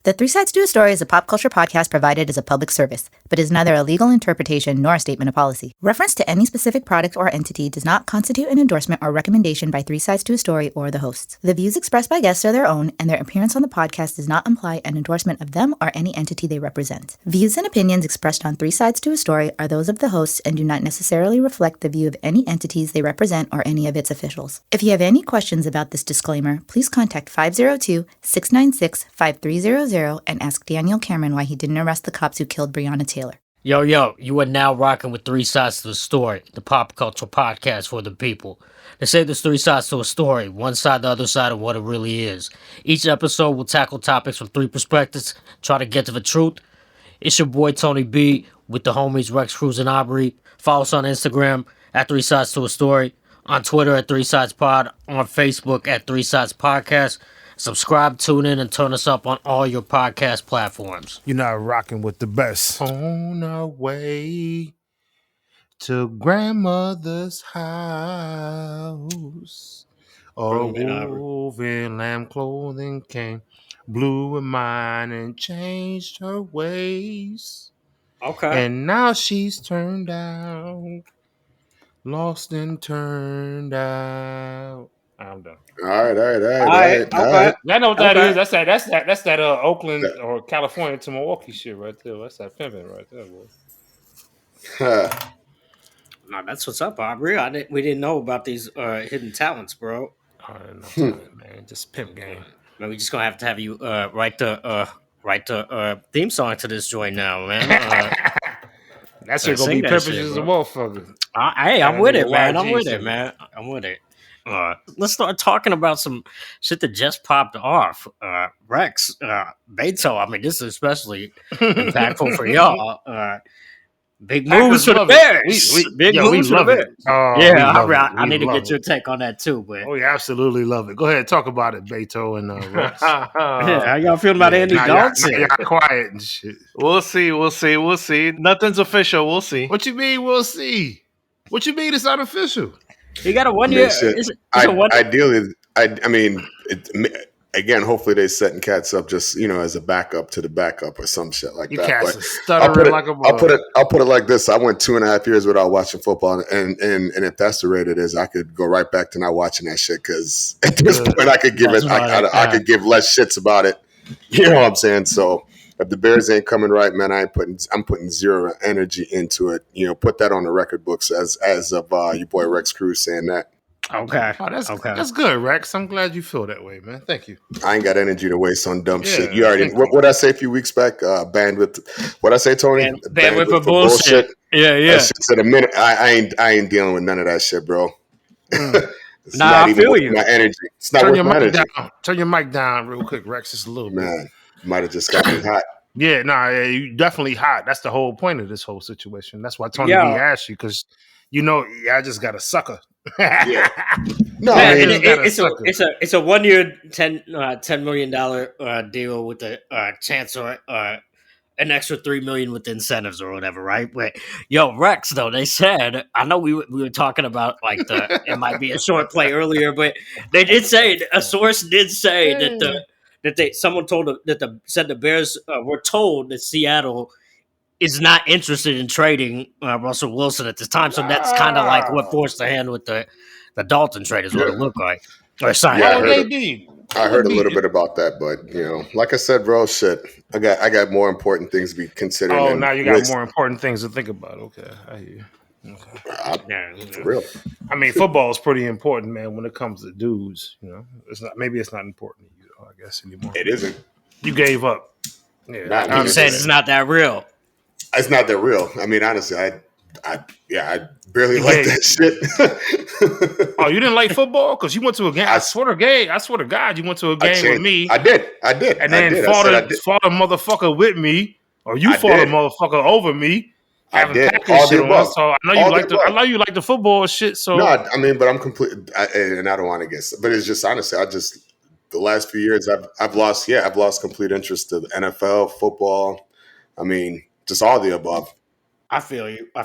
The Three Sides to a Story is a pop culture podcast provided as a public service, but is neither a legal interpretation nor a statement of policy. Reference to any specific product or entity does not constitute an endorsement or recommendation by Three Sides to a Story or the hosts. The views expressed by guests are their own, and their appearance on the podcast does not imply an endorsement of them or any entity they represent. Views and opinions expressed on Three Sides to a Story are those of the hosts and do not necessarily reflect the view of any entities they represent or any of its officials. If you have any questions about this disclaimer, please contact 502-696-5300 and ask Daniel Cameron why he didn't arrest the cops who killed Breonna Taylor. Yo, you are now rocking with Three Sides to the Story, the pop culture podcast for the people. They say there's three sides to a story, one side, the other side of what it really is. Each episode will tackle topics from three perspectives, try to get to the truth. It's your boy Tony B with the homies Rex, Cruz, and Aubrey. Follow us on Instagram at Three Sides to a Story, on Twitter at Three Sides Pod, on Facebook at Three Sides Podcast. Subscribe, tune in, and turn us up on all your podcast platforms. You're not rocking with the best. On our way to grandmother's house, a wolf in lamb clothing came, blew her mind and changed her ways. Okay. And now she's turned out, lost and turned out. I'm done. All right. Okay. I know what that is. That's that Oakland or California to Milwaukee shit right there. That's that pimping right there, boy. No, that's what's up, Aubrey. We didn't know about these hidden talents, bro. I don't know, man. Just pimp game. Man, we just gonna have you write the theme song to this joint now, man. That shit gonna be pimping as a motherfucker. Hey, I'm with it, man. I'm with it. Let's start talking about some shit that just popped off. Rex, Beto, I mean, this is especially impactful for y'all. Big moves for the Bears. Big moves for the Bears. I need to get your take on that too. But we absolutely love it. Go ahead, talk about it, Beto and Rex. How y'all feeling about Andy Dalton? Y'all quiet and shit. We'll see. Nothing's official. We'll see. What you mean? We'll see. What you mean? It's not official. He got a 1 year. Ideally, I mean, again, hopefully they setting cats up just as a backup to the backup or some shit like that. Cats stuttering like a mother. I'll put it like this: I went 2.5 years without watching football, and if that's the rate it is, I could go right back to not watching that shit because at this point I could give I could give less shits about it. You know what I'm saying? So if the Bears ain't coming right, man, I'm putting zero energy into it. Put that on the record books as of your boy Rex Cruz saying that. Okay. Oh, that's good, Rex. I'm glad you feel that way, man. Thank you. I ain't got energy to waste on dumb shit. You already what I say a few weeks back? Bandwidth. What I say, Tony? Bandwidth for bullshit. Yeah. That shit's at a minute. I ain't dealing with none of that shit, bro. I feel you. My energy. It's not worth my energy. Turn your mic down real quick, Rex. Just a little bit. Man, might have just got me hot. Yeah, you definitely hot. That's the whole point of this whole situation. That's why Tony B asked you because I just got a sucker. Yeah. No, man, it's a 1 year $10 million deal with a chance or an extra $3 million with incentives or whatever, right? But Rex, though, they said, I know we were talking about like it might be a short play earlier, but they did say, a source did say that someone said the Bears were told that Seattle is not interested in trading Russell Wilson at this time. So that's kind of like what forced the hand with the Dalton trade is what it looked like. Or sign. I heard a little bit about that, but like I said, bro, shit. I got more important things to be considering. Oh, now you got more important things to think about. Okay, I hear you. Okay. For real. I mean, football is pretty important, man. When it comes to dudes, it's not. Maybe it's not important to you, I guess, anymore. It isn't. You gave up. Yeah, I'm saying it's not that real. It's not that real. I mean, honestly, I barely like that shit. Oh, you didn't like football because you went to a game. I swear to God, you went to a game with me. I did. And then fought a motherfucker with me, or you fought a motherfucker over me. I did. Shit on us, so I know you like the football shit. So no, I mean, but I'm completely, and I don't want to get. But it's just honestly, the last few years I've lost complete interest to the NFL, football. I mean, just all the above. I feel you. I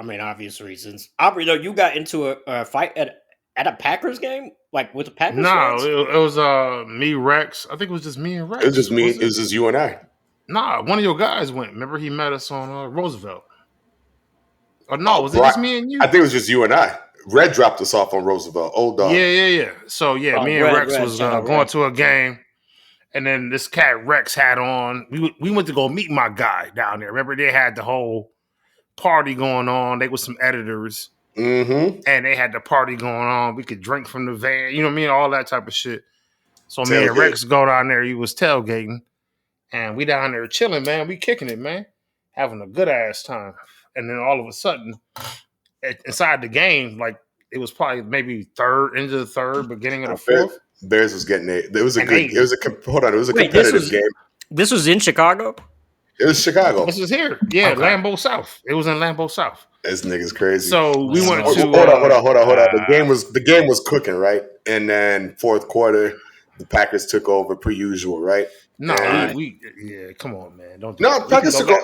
mean, obvious reasons. Aubrey, though, you got into a fight at At a Packers game, like with the Packers No, fans? it was me, Rex. I think it was just me and Rex. It was just me. It was just you and I. Nah, one of your guys went. Remember, he met us on Roosevelt. Or no, was it just me and you? I think it was just you and I. Red dropped us off on Roosevelt. Old dog. Yeah. So me and Rex was going to a game, and then this cat Rex had on. We went to go meet my guy down there. Remember, they had the whole party going on. They was some editors, and they had the party going on. We could drink from the van. You know what I mean? All that type of shit. So me and Rex go down there. He was tailgating, and we down there chilling, man. We kicking it, man, having a good ass time. And then all of a sudden, inside the game, like it was probably maybe into the third, beginning of the fourth. Bears was getting it. It was a good. It was a competitive game. This was in Chicago. It was Chicago. This was here. Yeah, okay. Lambeau South. It was in Lambeau South. This nigga's crazy. So we went to hold on. The game was cooking, right? And then fourth quarter, the Packers took over per usual, right? No, come on, man. Don't do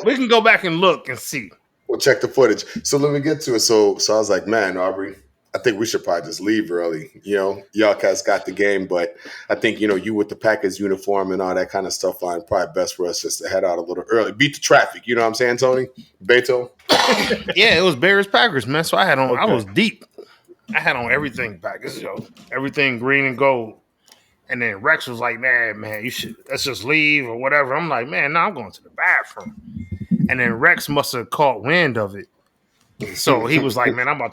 we can go back and look and see. We'll check the footage. So let me get to it. So I was like, man, Aubrey, I think we should probably just leave early. You know, y'all guys got the game, but I think, you with the Packers uniform and all that kind of stuff, probably best for us just to head out a little early. Beat the traffic. You know what I'm saying, Tony? Beto? Yeah, it was Bears Packers, man. So I had on, I was deep. I had on everything Packers, everything green and gold. And then Rex was like, man, let's just leave or whatever. I'm like, man, no, I'm going to the bathroom. And then Rex must have caught wind of it. So he was like, man, I'm about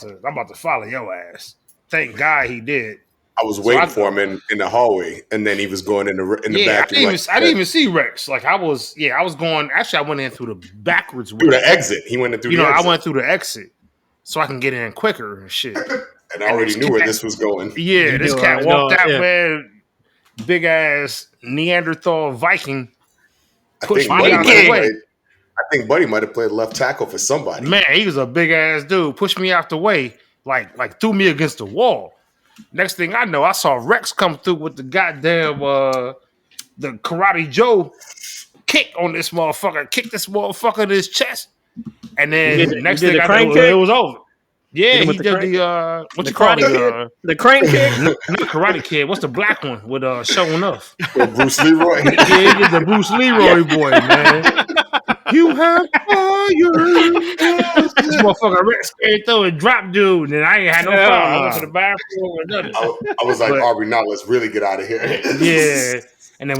to follow your ass. Thank God he did. I was waiting for him in the hallway, and then he was going in the bathroom. I didn't even see Rex. Like I was going. Actually, I went in through the backwards way. Through the exit. He went in through the exit. I went through the exit so I can get in quicker and shit. And I already knew where this was going. Yeah, this cat walked out, man. Big ass Neanderthal Viking. Pushed me out the way. I think Buddy might have played left tackle for somebody. Man, he was a big ass dude. Pushed me out the way, like threw me against the wall. Next thing I know, I saw Rex come through with the goddamn the Karate Joe kick on this motherfucker. Kick this motherfucker in his chest. And then next thing I know, it was over. Yeah, he did the what you call it? The crane kick? Not Karate Kid. What's the black one with showing off? Bruce Leroy. Yeah, he did the Bruce Leroy boy, man. You have fire. This motherfucker Rex came through and dropped dude, and I ain't had no problem. I went to the bathroom or nothing. I was like, Aubrey, now let's really get out of here. Yeah, and then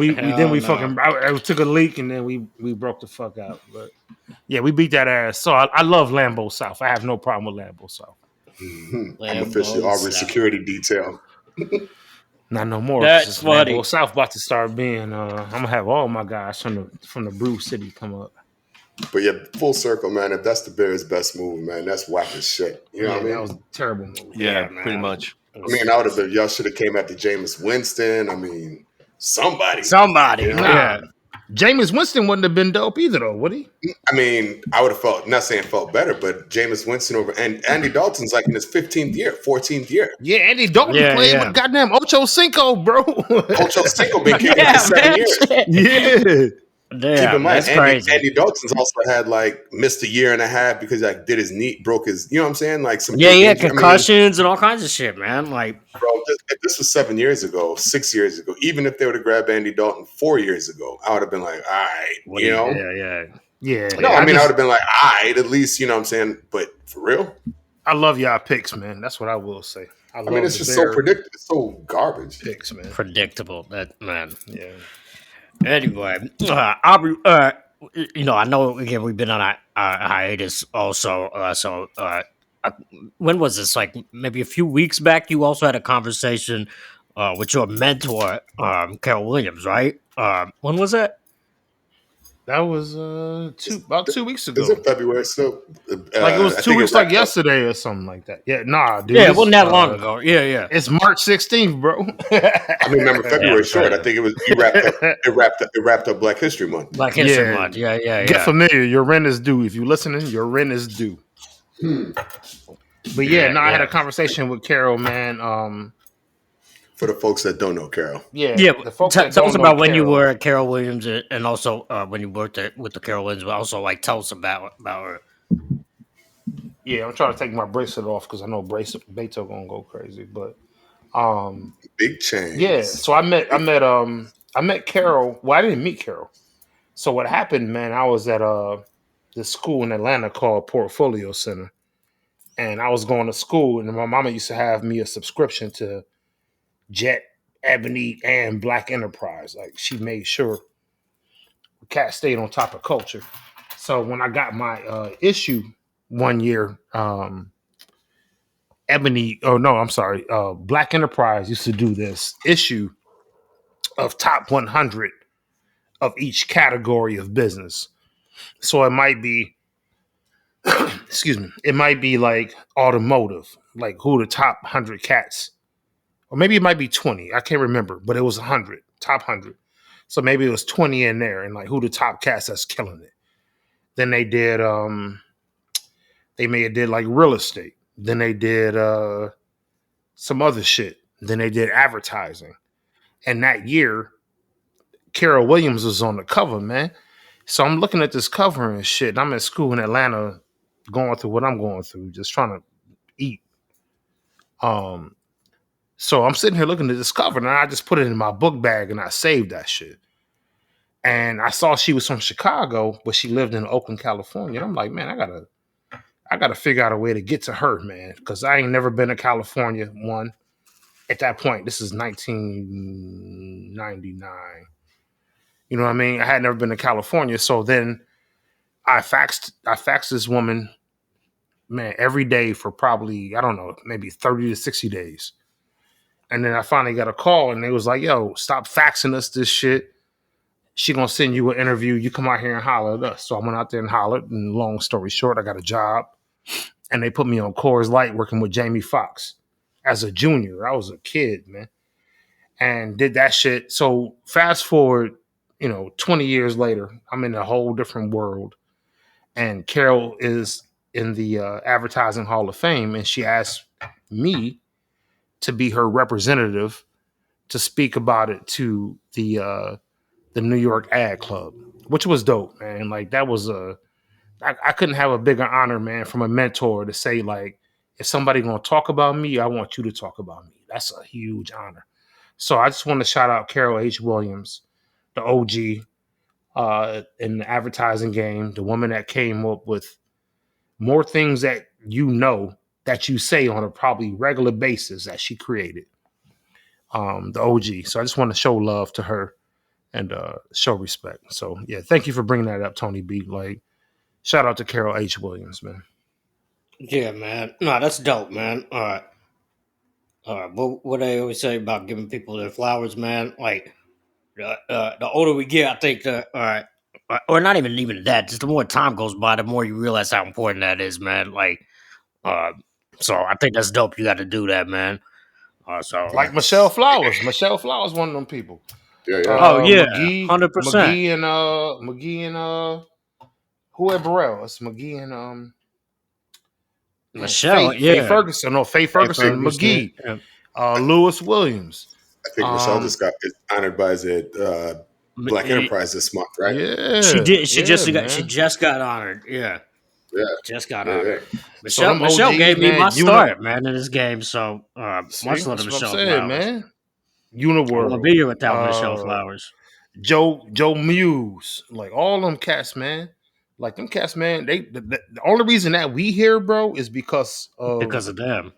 I took a leak, and then we broke the fuck out. But yeah, we beat that ass. So I love Lambeau South. I have no problem with Lambeau South. I'm officially Aubrey's security detail. Not no more. That's funny. Lambeau South about to start being. I'm gonna have all my guys from the Brew City come up. But yeah, full circle, man. If that's the Bears' best move, man, that's whack as shit. You know what I mean? That was a terrible move. Yeah, pretty much. I would have been. Y'all should have came after Jameis Winston. I mean, somebody. Yeah. Jameis Winston wouldn't have been dope either, though, would he? I mean, I would have felt better, but Jameis Winston over and Andy Dalton's like in his 15th year, 14th year. Yeah, Andy Dalton played with goddamn Ocho Cinco, bro. Ocho Cinco been kicking for 7 years. Yeah. Damn, keep in mind, that's crazy. Andy Dalton's also had missed a year and a half because did his knee, broke his, you know what I'm saying? Like some concussions and all kinds of shit, man. Like, bro, if this was 7 years ago, 6 years ago, even if they would have grabbed Andy Dalton 4 years ago, I would have been like, all right, you know? Yeah. No, I would have been like, all right, at least, you know what I'm saying? But for real? I love y'all picks, man. That's what I will say. I mean, it's just so predictable. It's so garbage. Picks, man. Predictable, that man. Yeah. Anyway, Aubrey, I know again we've been on a hiatus also. When was this? Like maybe a few weeks back. You also had a conversation with your mentor, Carol Williams, right? When was that? That was about 2 weeks ago. Is it February? So, it was 2 weeks, like yesterday or something like that. Yeah, nah, dude. Yeah, it wasn't that long ago. Yeah. It's March 16th, bro. I mean, remember February short. I think it was. It wrapped up Black History Month. Black History Month. Yeah. Get familiar. Your rent is due. If you're listening, your rent is due. But I had a conversation with Carol, man. For the folks that don't know Carol. Yeah. The folks tell us about when you were at Carol Williams and also when you worked with the Carol Williams, but also tell us about her. Yeah, I'm trying to take my bracelet off because I know Beto gonna go crazy. But Big change. Yeah. So I met Carol. Well, I didn't meet Carol. So what happened, man? I was at this school in Atlanta called Portfolio Center, and I was going to school, and my mama used to have me a subscription to Jet, Ebony, and Black Enterprise. Like she made sure the cat stayed on top of culture. So when I got my issue one year, Ebony, oh no, I'm sorry, Black Enterprise used to do this issue of top 100 of each category of business. So it might be, excuse me, it might be like automotive, like who the top 100 cats, or maybe it might be 20. I can't remember, but it was 100, top 100. So maybe it was 20 in there, and like who the top cats that's killing it. Then they did, they may have did like real estate. Then they did some other shit. Then they did advertising. And that year, Carol Williams was on the cover, man. So I'm looking at this cover and shit. And I'm at school in Atlanta going through what I'm going through, just trying to eat. So I'm sitting here looking at this cover, and I just put it in my book bag and I saved that shit. And I saw she was from Chicago, but she lived in Oakland, California. And I'm like, man, I gotta figure out a way to get to her, man, because I ain't never been to California. One, at that point, this is 1999. You know what I mean? I had never been to California, so then I faxed this woman, man, every day for probably, I don't know, maybe 30 to 60 days. And then I finally got a call, and they was like, yo, stop faxing us this shit. She gonna send you an interview. You come out here and holler at us. So I went out there and hollered, and long story short, I got a job. And they put me on Coors Light working with Jamie Foxx as a junior. I was a kid, man, and did that shit. So fast forward, 20 years later, I'm in a whole different world. And Carol is in the Advertising Hall of Fame, and she asked me to be her representative to speak about it to the New York Ad Club, which was dope, man. Like that was I couldn't have a bigger honor, man, from a mentor to say, like, if somebody gonna talk about me, I want you to talk about me. That's a huge honor. So I just want to shout out Carol H. Williams, the OG in the advertising game, the woman that came up with more things that that you say on a probably regular basis that she created. The OG. So I just want to show love to her and show respect. So yeah, thank you for bringing that up, Tony B. Like, shout out to Carol H. Williams, man. Yeah, man. No, that's dope, man. All right. What I always say about giving people their flowers, man. Like, the older we get, I think or not even that. Just the more time goes by, the more you realize how important that is, man. Like, so I think that's dope. You got to do that, man. So like Michelle Flowers. Michelle Flowers, one of them people. Yeah. Oh yeah, McGee, 100%. McGee and who at Burrell? It's McGee and Michelle, Faye Ferguson. No, Faye Ferguson. McGee. Yeah. Lewis Williams. I think Michelle just got honored by the Black Enterprise this month, right? Yeah, she did. She just got honored. Yeah. Just got honored. Yeah. Michelle gave me my start, man, in this game. So much love to Michelle Flowers, man. Uniworld. I'll be here without Michelle Flowers. Joe Muse, like all them cats, man. Like them cats, man. The only reason that we here, bro, is because of them.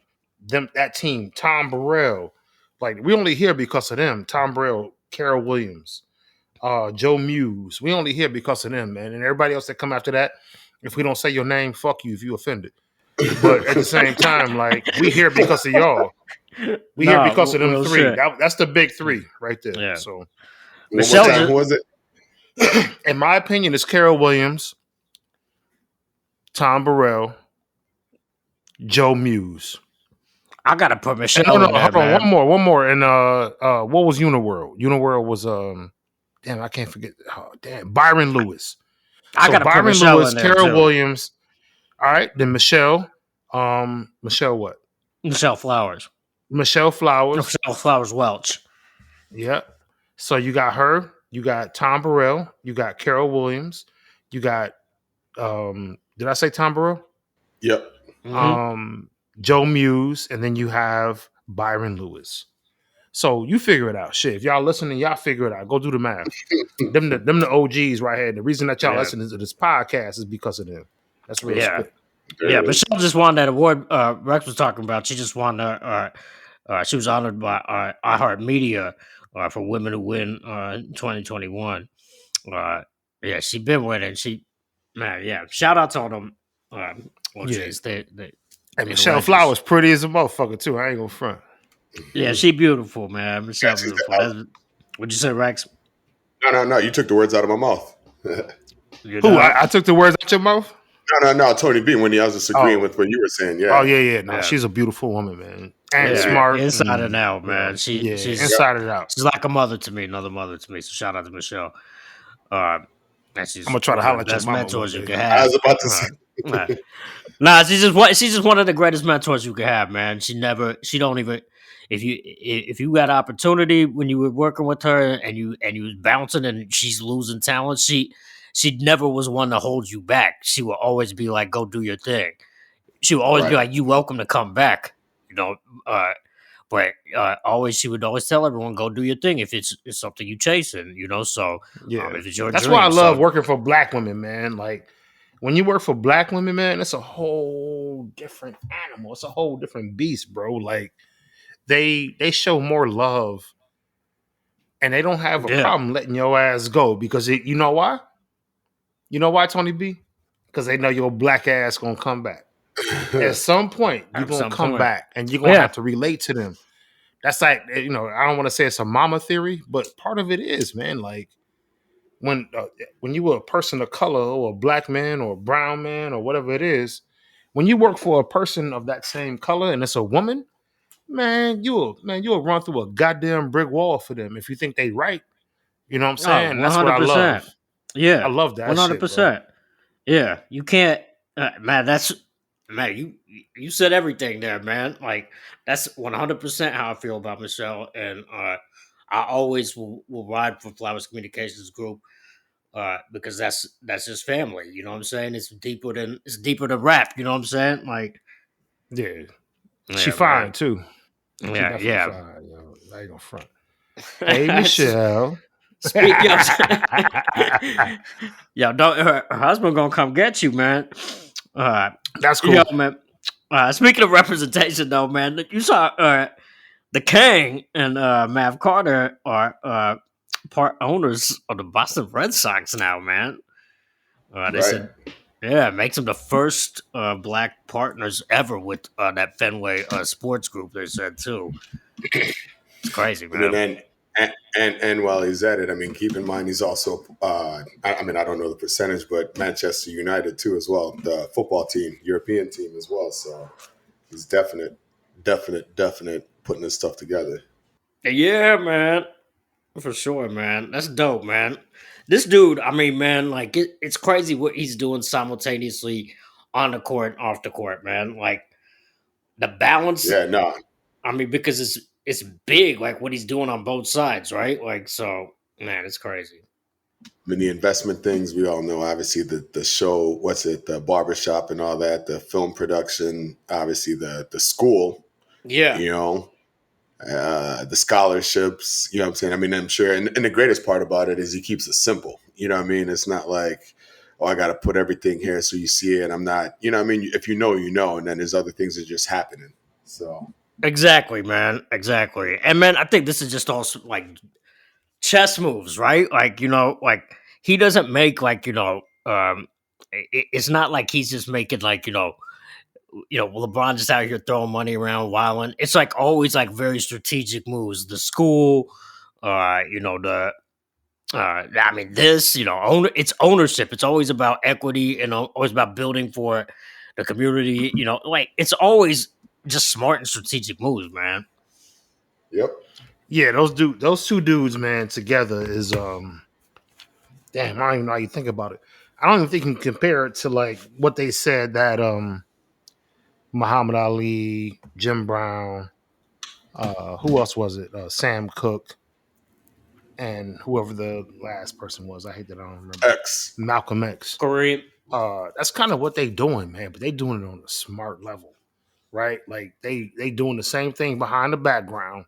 That team, Tom Burrell. Like we only here because of them. Tom Burrell, Carol Williams, Joe Muse. We only here because of them, man. And everybody else that come after that, if we don't say your name, fuck you if you offended. But at the same time, like we here because of y'all. We here because of them three. That's the big three right there. Yeah. So Michelle, who was it? In my opinion, it's Carol Williams, Tom Burrell, Joe Muse. I gotta put Michelle. Hold on, one more. And what was Uniworld? Uniworld was damn, I can't forget. Oh, damn, Byron Lewis. I gotta put Michelle Lewis, in there Carol too. Williams. All right, then Michelle. Michelle what? Michelle Flowers. Michelle Flowers. Michelle Flowers Welch. Yeah. So you got her. You got Tom Burrell. You got Carol Williams. You got did I say Tom Burrell? Yep. Joe Muse, and then you have Byron Lewis. So you figure it out. Shit, if y'all listening, y'all figure it out. Go do the math. them the OGs right here. The reason that y'all listening to this podcast is because of them. That's real spit. Yeah, Michelle just won that award Rex was talking about. She just won she was honored by iHeartMedia for Women Who Win 2021. Yeah, she been winning. Shout out to all them OGs. And Michelle Flowers pretty as a motherfucker too. I ain't gonna front. Yeah, she beautiful, man. Michelle beautiful. What'd you say, Rex? No. You took the words out of my mouth. Who? I took the words out your mouth? No. Tony B. When I was just agreeing with what you were saying. Yeah. Oh yeah. No, she's a beautiful woman, man, and smart. Inside and out, man. She's inside and out. She's like a mother to me, another mother to me. So shout out to Michelle. And she's I'm gonna try to holler at your mama. Mentors you can have. I was about to say. Nah, she's just one of the greatest mentors you can have, man. She don't even. If you got opportunity when you were working with her and you was bouncing and she's losing talent, she never was one to hold you back. She will always be like, "Go do your thing." She would always be like, "You welcome to come back," you know. But she would always tell everyone, "Go do your thing if it's something you chasing," you know. So if it's your that's dream, why I love working for Black women, man. Like when you work for Black women, man, it's a whole different animal. It's a whole different beast, bro. Like. They show more love, and they don't have a problem letting your ass go because you know why? You know why, Tony B? Because they know your black ass gonna come back. At some point, you're gonna come back, and you're gonna have to relate to them. That's like I don't want to say it's a mama theory, but part of it is, man. Like when you were a person of color or a black man or a brown man or whatever it is, when you work for a person of that same color and it's a woman. Man, you'll run through a goddamn brick wall for them if you think they right. You know what I'm saying? That's what I love. Yeah, I love that. 100%. Yeah, you can't, man. That's man. You said everything there, man. Like that's 100% how I feel about Michelle, and I always will ride for Flowers Communications Group because that's just family. You know what I'm saying? It's deeper than rap. You know what I'm saying? Like, she fine man. too. Yeah. Fine, yo. I ain't gonna front. Hey, Michelle. Her husband gonna come get you, man. That's cool, yo, man. Speaking of representation, though, man, you saw the King and Mav Carter are part owners of the Boston Red Sox now, man. They said. Yeah, it makes them the first black partners ever with that Fenway sports group. They said too. It's crazy, man. And while he's at it, I mean, keep in mind he's also. I don't know the percentage, but Manchester United too, as well. The football team, European team as well. So he's definite putting this stuff together. Yeah, man, for sure, man. That's dope, man. This dude, I mean, man, like it's crazy what he's doing simultaneously on the court and off the court, man. Like the balance. Yeah, no. I mean, because it's big, like what he's doing on both sides, right? Like, so, man, it's crazy. I mean, the investment things we all know. Obviously, the show, the barbershop and all that, the film production. Obviously, the school. Yeah, the scholarships, you know what I'm saying? I mean, I'm sure. And the greatest part about it is he keeps it simple. You know what I mean? It's not like, I got to put everything here so you see it. I'm not, you know what I mean? If you know, and then there's other things that are just happening. So. Exactly, man. Exactly. And, man, I think this is just also, like, chess moves, right? Like, like, he doesn't make, like, it's not like he's just making, like, LeBron just out here throwing money around, wilding. It's like always like very strategic moves. The school, I mean, this, it's ownership. It's always about equity and always about building for the community. Like it's always just smart and strategic moves, man. Yep. Yeah, those two dudes, man, together is damn. I don't even know how you think about it. I don't even think you can compare it to like what they said that Muhammad Ali, Jim Brown, who else was it? Sam Cooke, and whoever the last person was. I hate that I don't remember. Malcolm X. Kareem. That's kind of what they doing, man. But they doing it on a smart level. right? Like they doing the same thing behind the background,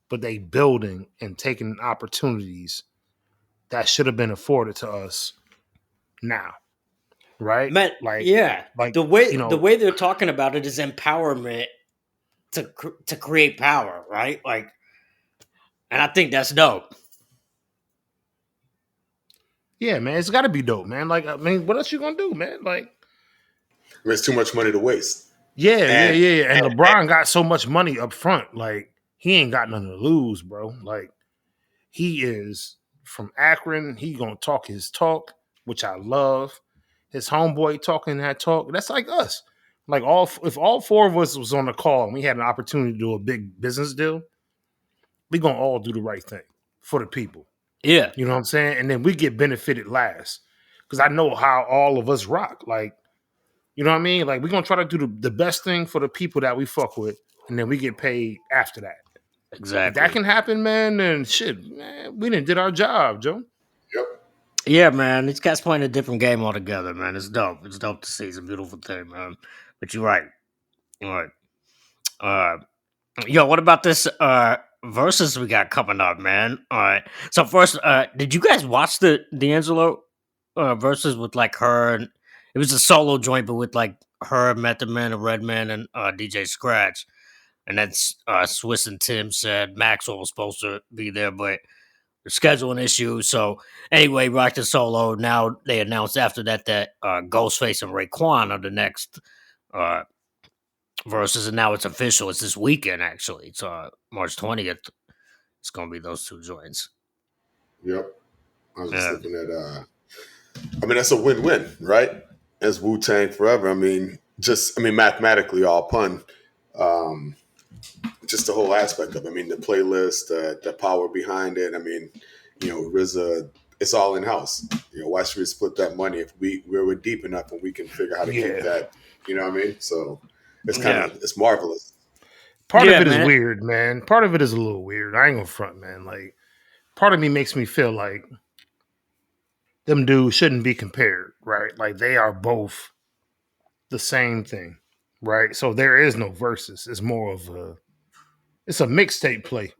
but they building and taking opportunities that should have been afforded to us now, right? Man, Like the way they're talking about it is empowerment to create power, right? Like, and I think that's dope. Yeah, man, it's got to be dope, man. Like, I mean, what else you gonna do, man? Like, It's too much money to waste. Yeah. And LeBron got so much money up front, like he ain't got nothing to lose, bro. Like he is from Akron. He gonna talk his talk, which I love. His homeboy talking that talk. That's like us. Like if all four of us was on the call and we had an opportunity to do a big business deal, we gonna all do the right thing for the people. Yeah, you know what I'm saying. And then we get benefited last because I know how all of us rock. Like, you know what I mean? Like we're gonna try to do the best thing for the people that we fuck with, and then we get paid after that. Exactly. If that can happen, man, then shit, man, we done did our job, Joe. Yep. Yeah, man. These guys playing a different game altogether, man. It's dope. It's dope to see. It's a beautiful thing, man. But you're right. You're right. Yo, what about this versus we got coming up, man? All right. So first, did you guys watch the D'Angelo versus with like her? And it was a solo joint, but with like her, Method Man, and Redman, and DJ Scratch. And then Swiss and Tim said Maxwell was supposed to be there, but scheduling issues. So anyway, rocked the solo. Now they announced after that Ghostface and Raekwon are the next versus, and now it's official. It's this weekend actually. It's March 20th. It's gonna be those two joints. Yep. I was just looking at I mean, that's a win-win, right? As Wu-Tang forever. I mean, mathematically, all pun. Just the whole aspect of it. I mean, the playlist, the power behind it. I mean, RZA, it's all in-house. Why should we split that money if we're deep enough and we can figure out how to keep that? You know what I mean? So it's it's marvelous. Part of it is weird, man. Part of it is a little weird. I ain't gonna front, man. Like, part of me makes me feel like them dudes shouldn't be compared, right? Like, they are both the same thing, right? So there is no versus. It's more of it's a mixtape play.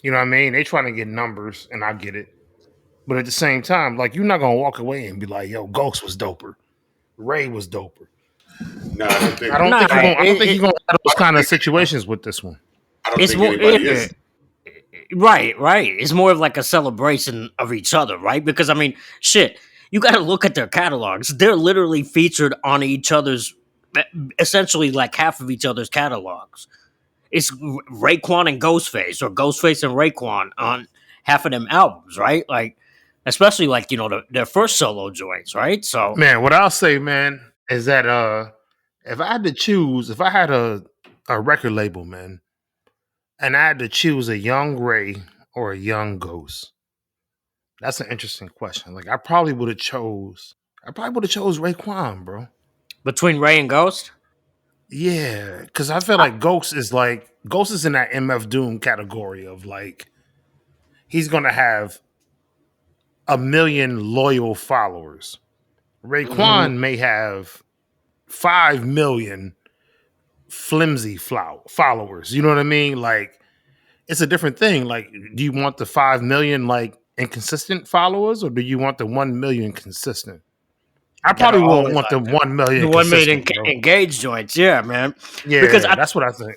You know what I mean? They trying to get numbers, and I get it. But at the same time, like, you're not gonna walk away and be like, "Yo, Ghost was doper, Ray was doper." No, I don't think. I don't think you're gonna have those kind of situations with this one. I don't think anybody is. Right. It's more of like a celebration of each other, right? Because I mean, shit, you got to look at their catalogs. They're literally featured on each other's, essentially like half of each other's catalogs. It's Raekwon and Ghostface, or Ghostface and Raekwon on half of them albums, right? Like, especially like their first solo joints, right? So, man, what I'll say, man, is that if I had to choose, if I had a record label, man, and I had to choose a young Ray or a young Ghost, that's an interesting question. Like, I probably would have chose Raekwon, bro. Between Ray and Ghost? Yeah, because I feel like Ghost is in that MF Doom category of like, he's gonna have 1 million loyal followers. Raekwon may have 5 million flimsy followers. You know what I mean? Like, it's a different thing. Like, do you want the 5 million like inconsistent followers, or do you want the 1 million consistent? I probably won't want the 1 million. The 1 million engaged joints, yeah, man. Yeah, because that's what I think.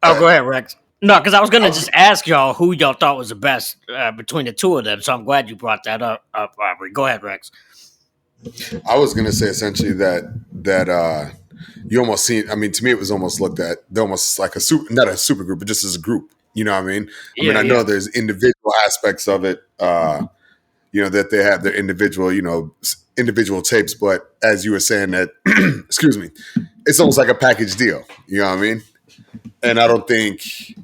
Go ahead, Rex. No, because I was gonna just ask y'all who y'all thought was the best between the two of them. So I'm glad you brought that up, Aubrey. Go ahead, Rex. I was gonna say essentially that you almost see. I mean, to me, it was almost looked at. They're almost like not a super group, but just as a group. You know what I mean? I know there's individual aspects of it. That they have their individual tapes, but as you were saying that, excuse me, it's almost like a package deal. You know what I mean? And I don't think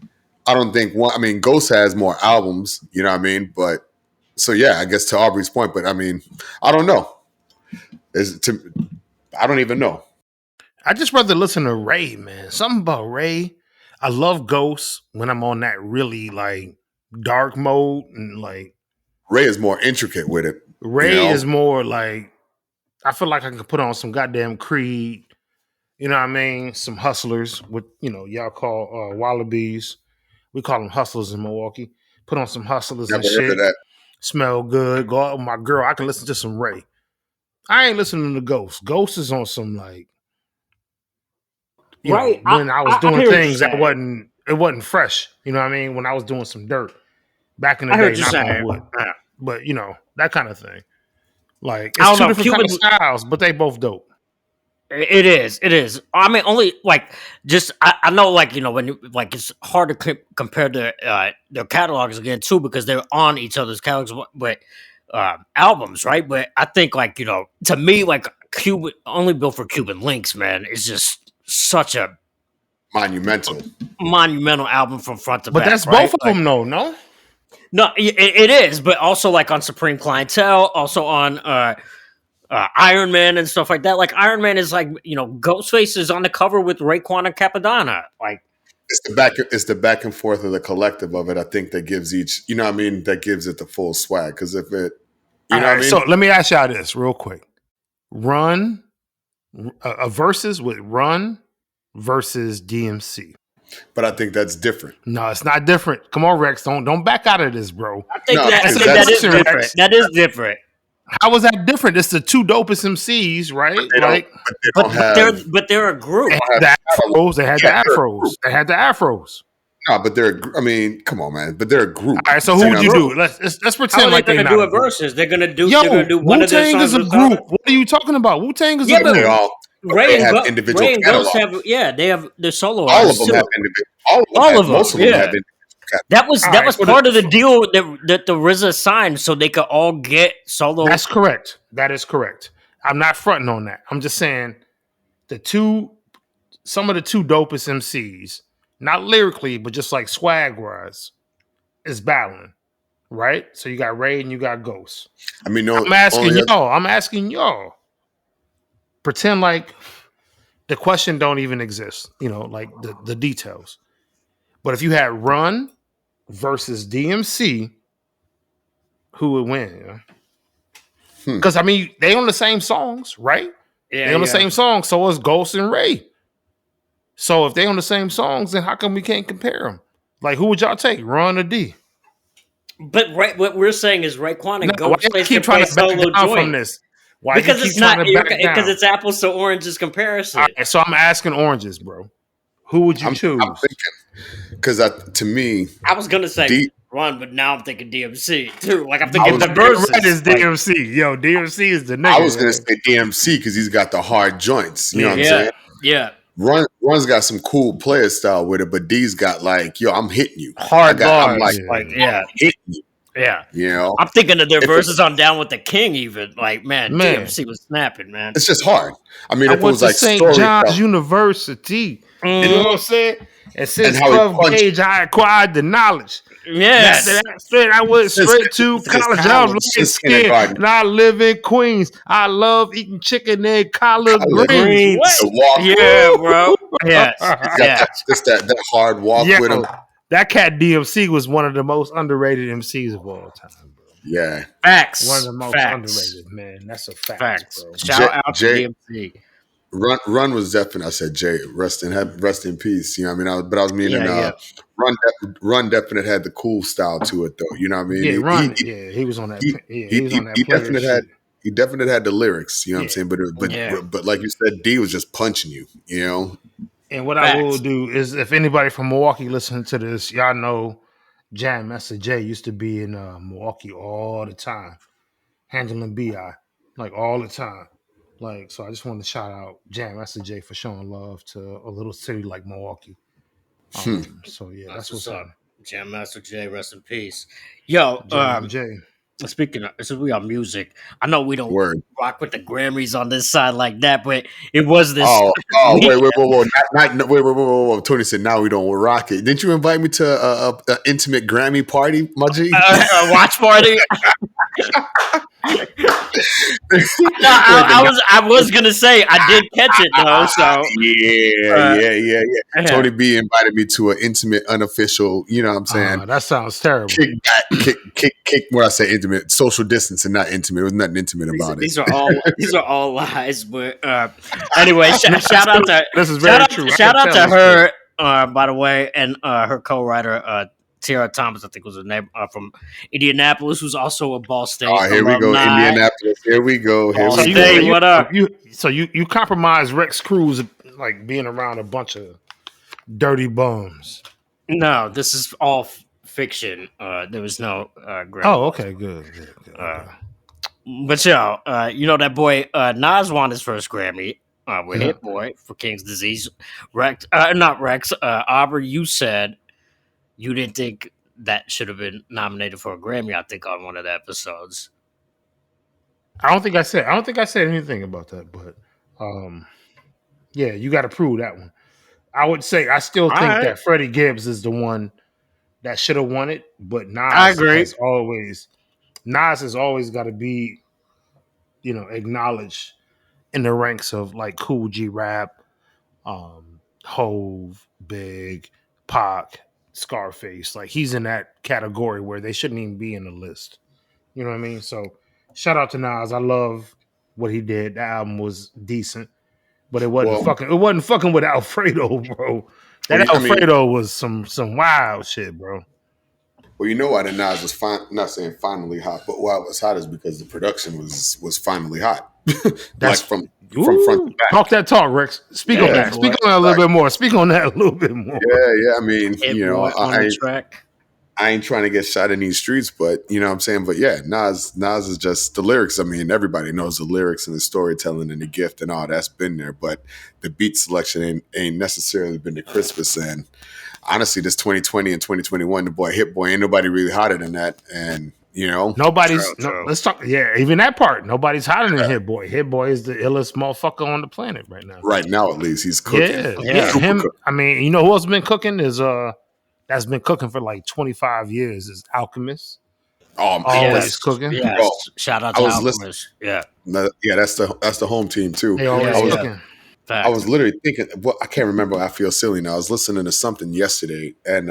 one. I mean, Ghost has more albums. You know what I mean? But so yeah, I guess to Aubrey's point. But I mean, I don't know. I don't even know. I just rather listen to Ray, man. Something about Ray. I love Ghost when I'm on that really like dark mode, and like Ray is more intricate with it. Ray is more like, I feel like I can put on some goddamn Creed, You know what I mean? Some hustlers with, y'all call wallabies. We call them hustlers in Milwaukee. Put on some hustlers Never and heard shit. of that. Smell good. Go out with my girl. I can listen to some Ray. I ain't listening to Ghost. Ghost is on some like, right. When I was doing things that it wasn't fresh. You know what I mean? When I was doing some dirt back in the I day, heard you knock on saying. wood. But that kind of thing. Like I it's don't two know, different kind of styles, but they both dope. It is. I mean, only like just I know, like when like it's hard to compare their catalogs again too, because they're on each other's catalogs, but albums, right? But I think like to me, like Cuban, only built for Cuban Links, man, is just such a monumental album from front to back. But that's both of like, them, though. No, it is. But also like on Supreme Clientele, also on Iron Man and stuff like that. Like Iron Man is like Ghostface is on the cover with Raekwon and Capadonna. Like it's the back and forth of the collective of it. I think that gives each, that gives it the full swag. Because if it, what I mean. So let me ask y'all this real quick: Run a versus with Run versus DMC. But I think that's different. No, it's not different. Come on, Rex, don't back out of this, bro. I think that is different. That is different. How was that different? It's the two dopest MCs, right? But they're a group. They had the afros. They had the afros. No, but come on, man. But they're a group. All right, so who would you do? Let's pretend like they're going to do a versus. They're gonna do. Yo, they're gonna do one Wu-Tang is a group. What are you talking about? Wu-Tang is a group. They have individual catalogs. They have their solo. All of them have individual. All of them. Most of them have individual. That was part of the deal that the RZA signed, so they could all get solo. That's correct. That is correct. I'm not fronting on that. I'm just saying some of the two dopest MCs, not lyrically, but just like swag wise, is battling, right? So you got Ray and you got Ghost. I mean, I'm asking y'all. Pretend like the question don't even exist. Like the details. But if you had Run versus DMC, who would win? Because I mean, they on the same songs, right? Yeah, they on the same songs. So is Ghost and Ray. So if they on the same songs, then how come we can't compare them? Like, who would y'all take, Run or D? But what we're saying is Raekwon and Ghost keep trying to back down from this. Why because it's not because it's apples to oranges comparison. All right, so I'm asking oranges, bro. Who would you choose? I'm thinking, because to me, I was gonna say Run, but now I'm thinking DMC too. Like I'm thinking the versus. Red is DMC. Yo, DMC is the nigga. I was gonna say DMC because he's got the hard joints. You know what I'm saying? Yeah. Run's got some cool player style with it, but D's got like, I'm hitting you hard bars. I'm like, I'm hitting you. Yeah. I'm thinking of their verses on Down with the King, even. Like, man, DMC was snapping, man. It's just hard. I mean, if it was like St. John's University, you know what I'm saying? And since 12th age, I acquired the knowledge. Yes. I went straight to college. I was light skin, and I live in Queens. I love eating chicken and collard greens. Yeah, bro. Yes. Just that hard walk with him. That cat DMC was one of the most underrated MCs of all time, bro. Yeah. Facts. One of the most underrated, man. That's a fact, bro. Shout out to DMC. Run was definitely. I said Jay, rest in peace. You know what I mean? But I was meaning Run definitely had the cool style to it, though. You know what I mean? Yeah, Run. He was on that. He definitely had the lyrics. You know what I'm saying? But like you said, D was just punching you. You know. And what I will do is, if anybody from Milwaukee listening to this, y'all know Jam Master Jay used to be in Milwaukee all the time, handling BI like all the time. Like, so I just wanted to shout out Jam Master Jay for showing love to a little city like Milwaukee. So yeah, that's what's up. Jam Master Jay, rest in peace. Yo, Jay. Speaking of, since we are music, I know we don't rock with the Grammys on this side like that, but it was this. Wait. Tony said, now we don't rock it. Didn't you invite me to an intimate Grammy party, my G? A watch party? I was gonna say I did catch it though. So yeah. Tony B invited me to an intimate, unofficial. You know what I'm saying? That sounds terrible. Kick. When I say intimate, social distance and not intimate. There was nothing intimate about these are all lies. But anyway, shout out to this is very true. Shout out to her, by the way, and her co-writer. Tara Thomas, I think was her name, from Indianapolis, who's also a Ball State. Oh, here we go, Indianapolis. Here we go. What up? So you compromise Rex Cruz like being around a bunch of dirty bums. No, this is all fiction. There was no Grammy. Oh, okay, good. But you know that boy Nas won his first Grammy with Hit Boy for King's Disease. Rex, not Rex. Aubrey, you said you didn't think that should have been nominated for a Grammy. I think on one of the episodes. I don't think I said anything about that, but yeah, you got to prove that one. I would say I still think that Freddie Gibbs is the one that should have won it, but Nas I agree. has always got to be, acknowledged in the ranks of like Cool G Rap, Hove, Big, Pac, Scarface. Like he's in that category where they shouldn't even be in the list. You know what I mean? So shout out to Nas. I love what he did. The album was decent, but it wasn't fucking with Alfredo, bro. That Alfredo was some wild shit, bro. Well, you know why the Nas was not saying finally hot, but why it was hot is because the production was finally hot. That's from front to back. Talk that talk, Rex. Speak on that. Speak on that a little bit more. Speak on that a little bit more. Yeah. I mean, I ain't trying to get shot in these streets, but you know what I'm saying? But yeah, Nas is just the lyrics. I mean, everybody knows the lyrics and the storytelling and the gift and all that's been there, but the beat selection ain't necessarily been the crispest. And honestly, this 2020 and 2021, the boy Hit Boy, ain't nobody really hotter than that. And let's talk. Yeah, even that part, nobody's hotter than Hit Boy. Hit Boy is the illest motherfucker on the planet right now. Right now, at least he's cooking. Yeah. Him. I mean, you know who else been cooking is that's been cooking for like 25 years is Alchemist. Always cooking. Yeah. Shout out to Alchemist. Yeah, that's the home team too. I was literally thinking, I can't remember. I feel silly now. I was listening to something yesterday, and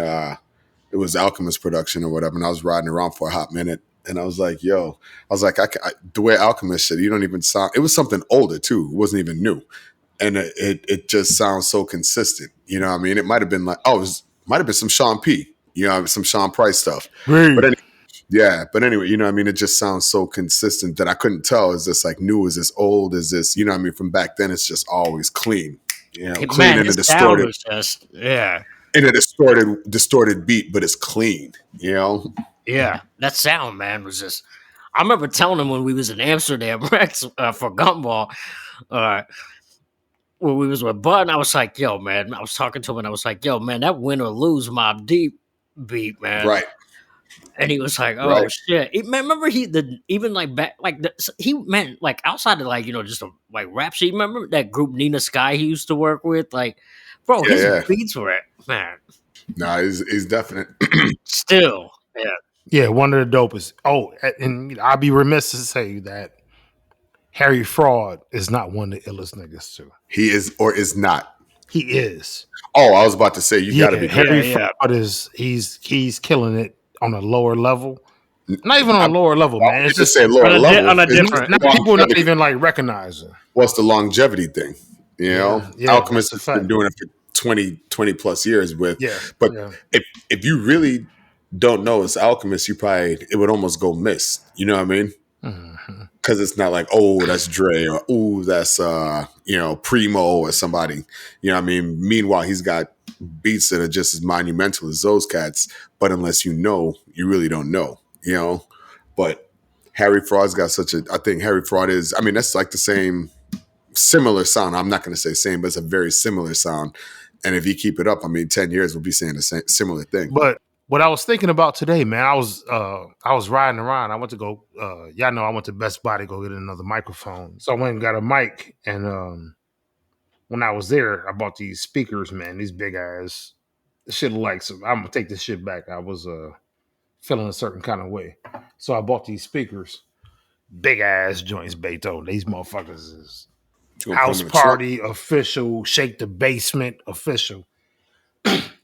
it was Alchemist production or whatever, and I was riding around for a hot minute, and I was like, the way Alchemist said, you don't even sound. It was something older too. It wasn't even new, and it just sounds so consistent. You know what I mean? It might have been like, might have been some Sean P. Some Sean Price stuff. But anyway, you know what I mean? It just sounds so consistent that I couldn't tell. Is this like new? Is this old? Is this, you know what I mean? From back then, it's just always clean. Clean and a distorted. In a distorted beat, but it's clean, Yeah, that sound, man, was just. I remember telling him when we was in Amsterdam, Rex, for Gumball, when we was with Bud, and I was like, "Yo, man," I was talking to him, and I was like, "Yo, man, that Win or Lose Mobb Deep beat, man." Right. And he was like, "Oh shit!" Remember he meant like outside of like just a like rap sheet. Remember that group Nina Sky he used to work with? Like, bro, his beats were man. Nah, he's definite. Still, yeah, one of the dopest. Oh, and I'll be remiss to say that Harry Fraud is not one of the illest niggas too. He is or is not. He is. Oh, I was about to say you got to be. Harry Fraud is he's killing it on a lower level. Not even on a lower level, man. It's just say lower level. On a different. People not even like recognizing. What's the longevity thing? Alchemist has been doing it for 20 plus years if you really don't know it's Alchemist, it would almost go miss. You know what I mean? Because it's not like, oh, that's Dre or oh, that's Primo or somebody. You know what I mean? Meanwhile, he's got beats that are just as monumental as those cats. But unless you know, you really don't know. But Harry Fraud's got I think Harry Fraud is. I mean, that's like the similar sound. I'm not going to say same, but it's a very similar sound. And if you keep it up, I mean, 10 years we'll be saying the same similar thing. But what I was thinking about today, man, I was riding around. I went to go, y'all know I went to Best Buy to go get another microphone. So I went and got a mic. And when I was there, I bought these speakers, man, these big ass. This shit look like I'm going to take this shit back. I was feeling a certain kind of way. So I bought these speakers. big ass joints, Beto. These motherfuckers is House party official, shake the basement official.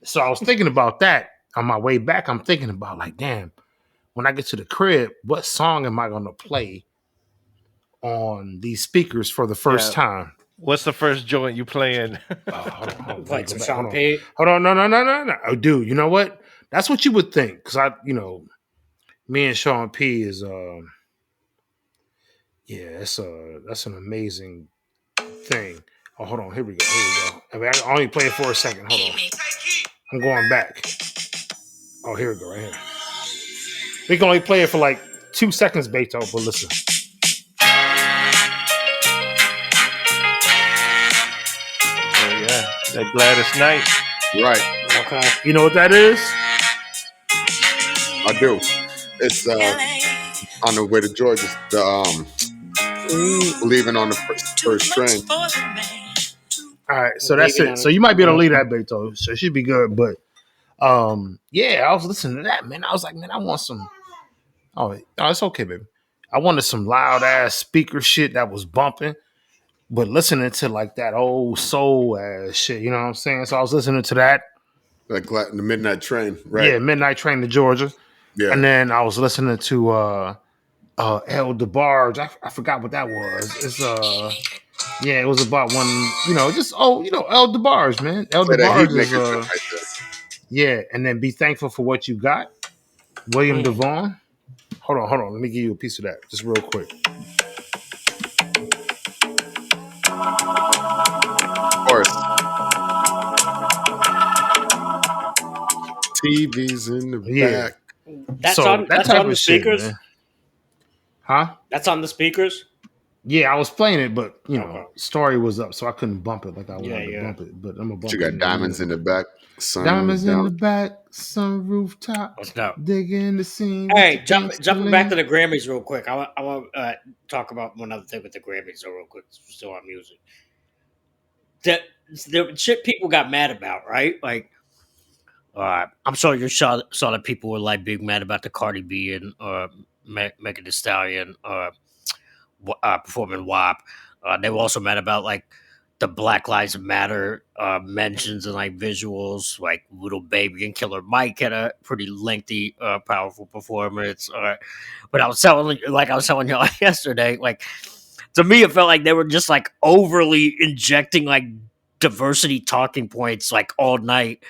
So I was thinking about that on my way back. I'm thinking about like, damn, when I get to the crib, what song am I gonna play on these speakers for the first time? What's the first joint you playing? Hold on. No. Oh, dude, you know what? That's what you would think, because me and Sean P is that's an amazing thing. Oh, hold on, here we go. I mean, I only play it for a second. Hold on, I'm going back. Oh, here we go, right here. We can only play it for like 2 seconds, Beto, but listen. That Gladys Knight. Right. Okay. You know what that is? I do. It's on the way to Georgia. Leaving on the first train. All right, so that's it. So you might be able to leave that, Beto. So it should be good. But I was listening to that, man. I was like, man, I want some. Oh, it's okay, baby. I wanted some loud ass speaker shit that was bumping. But listening to like that old soul ass shit, you know what I'm saying? So I was listening to that. Like the Midnight Train, right? Yeah, Midnight Train to Georgia. Yeah. And then I was listening to El DeBarge. I forgot what that was. It's it was about one, El DeBarge, man. El DeBarge is and then Be Thankful for What You Got. William Devon. Hold on. Let me give you a piece of that just real quick. Of course. TV's in the back. That's on the speakers? Shit, huh? That's on the speakers? Yeah, I was playing it, but story was up, so I couldn't bump it like I wanted to bump it. But I'm gonna bump it. You got diamonds in the back. Diamonds in the back, sun rooftop. Digging the scene. Hey, jumping back to the Grammys real quick. I want to talk about one other thing with the Grammys real quick. Still on music. The shit people got mad about, right? Like, I'm sure you saw that people were like big mad about the Cardi B and Megan Thee Stallion performing WAP. They were also mad about like the Black Lives Matter mentions and like visuals. Like Lil Baby and Killer Mike had a pretty lengthy, powerful performance. But I was telling y'all yesterday, like to me, it felt like they were just like overly injecting like diversity talking points like all night.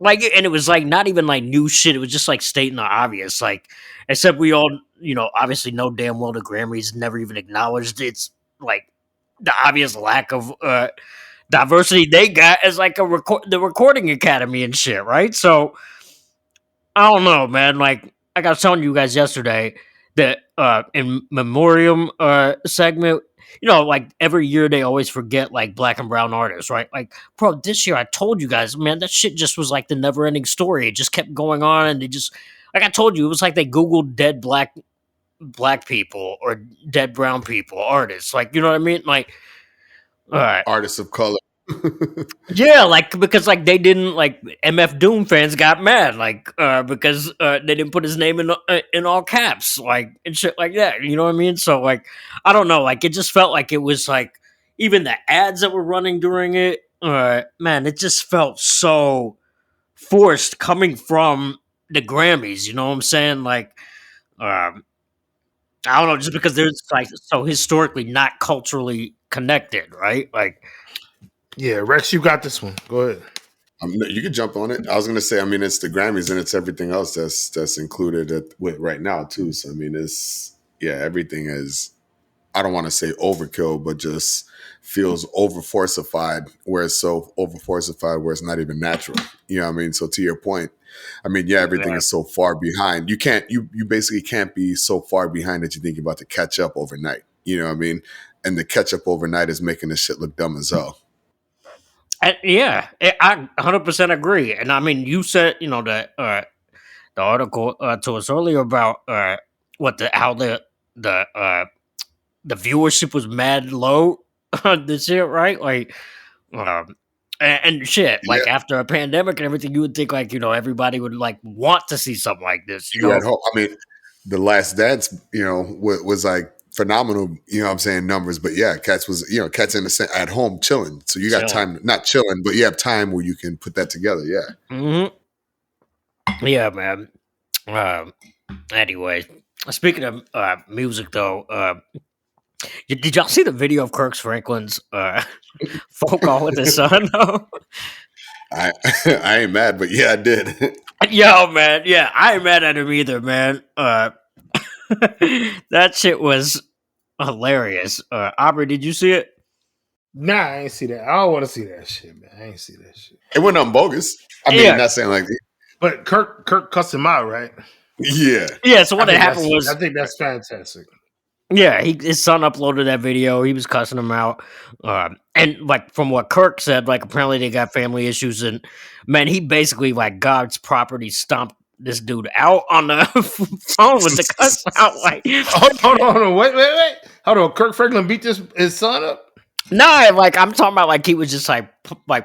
Like, and it was like not even like new shit. It was just like stating the obvious. Like, except we all, obviously know damn well the Grammys never even acknowledged it's like the obvious lack of diversity they got as like the Recording Academy and shit, right? So I don't know, man. Like I was telling you guys yesterday that in memoriam segment, like every year they always forget like black and brown artists, right? Like, bro, this year I told you guys, man, that shit just was like the never ending story. It just kept going on, and they just, like I told you, it was like they Googled dead black people or dead brown people artists. Like, you know what I mean? Like, all right, artists of color. Yeah, like because like they didn't like MF Doom fans got mad like because they didn't put his name in all caps like and shit like that. You know what I mean? So like I don't know, like it just felt like it was like even the ads that were running during it, man, it just felt so forced coming from the Grammys. You know what I'm saying? Like I don't know, just because they're like so historically not culturally connected, right? Like. Yeah, Rex, you got this one. Go ahead. You can jump on it. I was going to say, I mean, it's the Grammys and it's everything else that's included right now too. So I mean, everything is. I don't want to say overkill, but just feels over forcified. Where it's so over forcified, where it's not even natural. You know what I mean? So to your point, I mean, everything is so far behind. You basically can't be so far behind that you think you're about to catch up overnight. You know what I mean? And the catch up overnight is making this shit look dumb as hell. I 100% agree. And I mean, you said, the article to us earlier about how the viewership was mad low this year, right? Like, and shit, like after a pandemic and everything, you would think like, everybody would like want to see something like this. I mean, The Last Dance, was like phenomenal, numbers. But yeah, Cats was, Cats at home chilling. So you got time, not chilling, but you have time where you can put that together. Yeah. Mm-hmm. Yeah, man. Anyway, speaking of music, though, did y'all see the video of Kirk Franklin's phone call with his son? Though? I ain't mad, but yeah, I did. Yo, man, yeah, I ain't mad at him either, man. That shit was hilarious. Aubrey, did you see it? Nah, I ain't see that. I don't want to see that shit, man. I ain't see that shit. It wasn't on bogus. I mean, not saying like that. But Kirk cussed him out, right? Yeah. Yeah, so what happened was... I think that's fantastic. Yeah, his son uploaded that video. He was cussing him out. And like from what Kirk said, like apparently they got family issues. And man, he basically like God's property stomped this dude out on the phone with the cuss out. Like, hold on, wait. Hold on, Kirk Franklin beat his son up? Nah, like I'm talking about like he was just like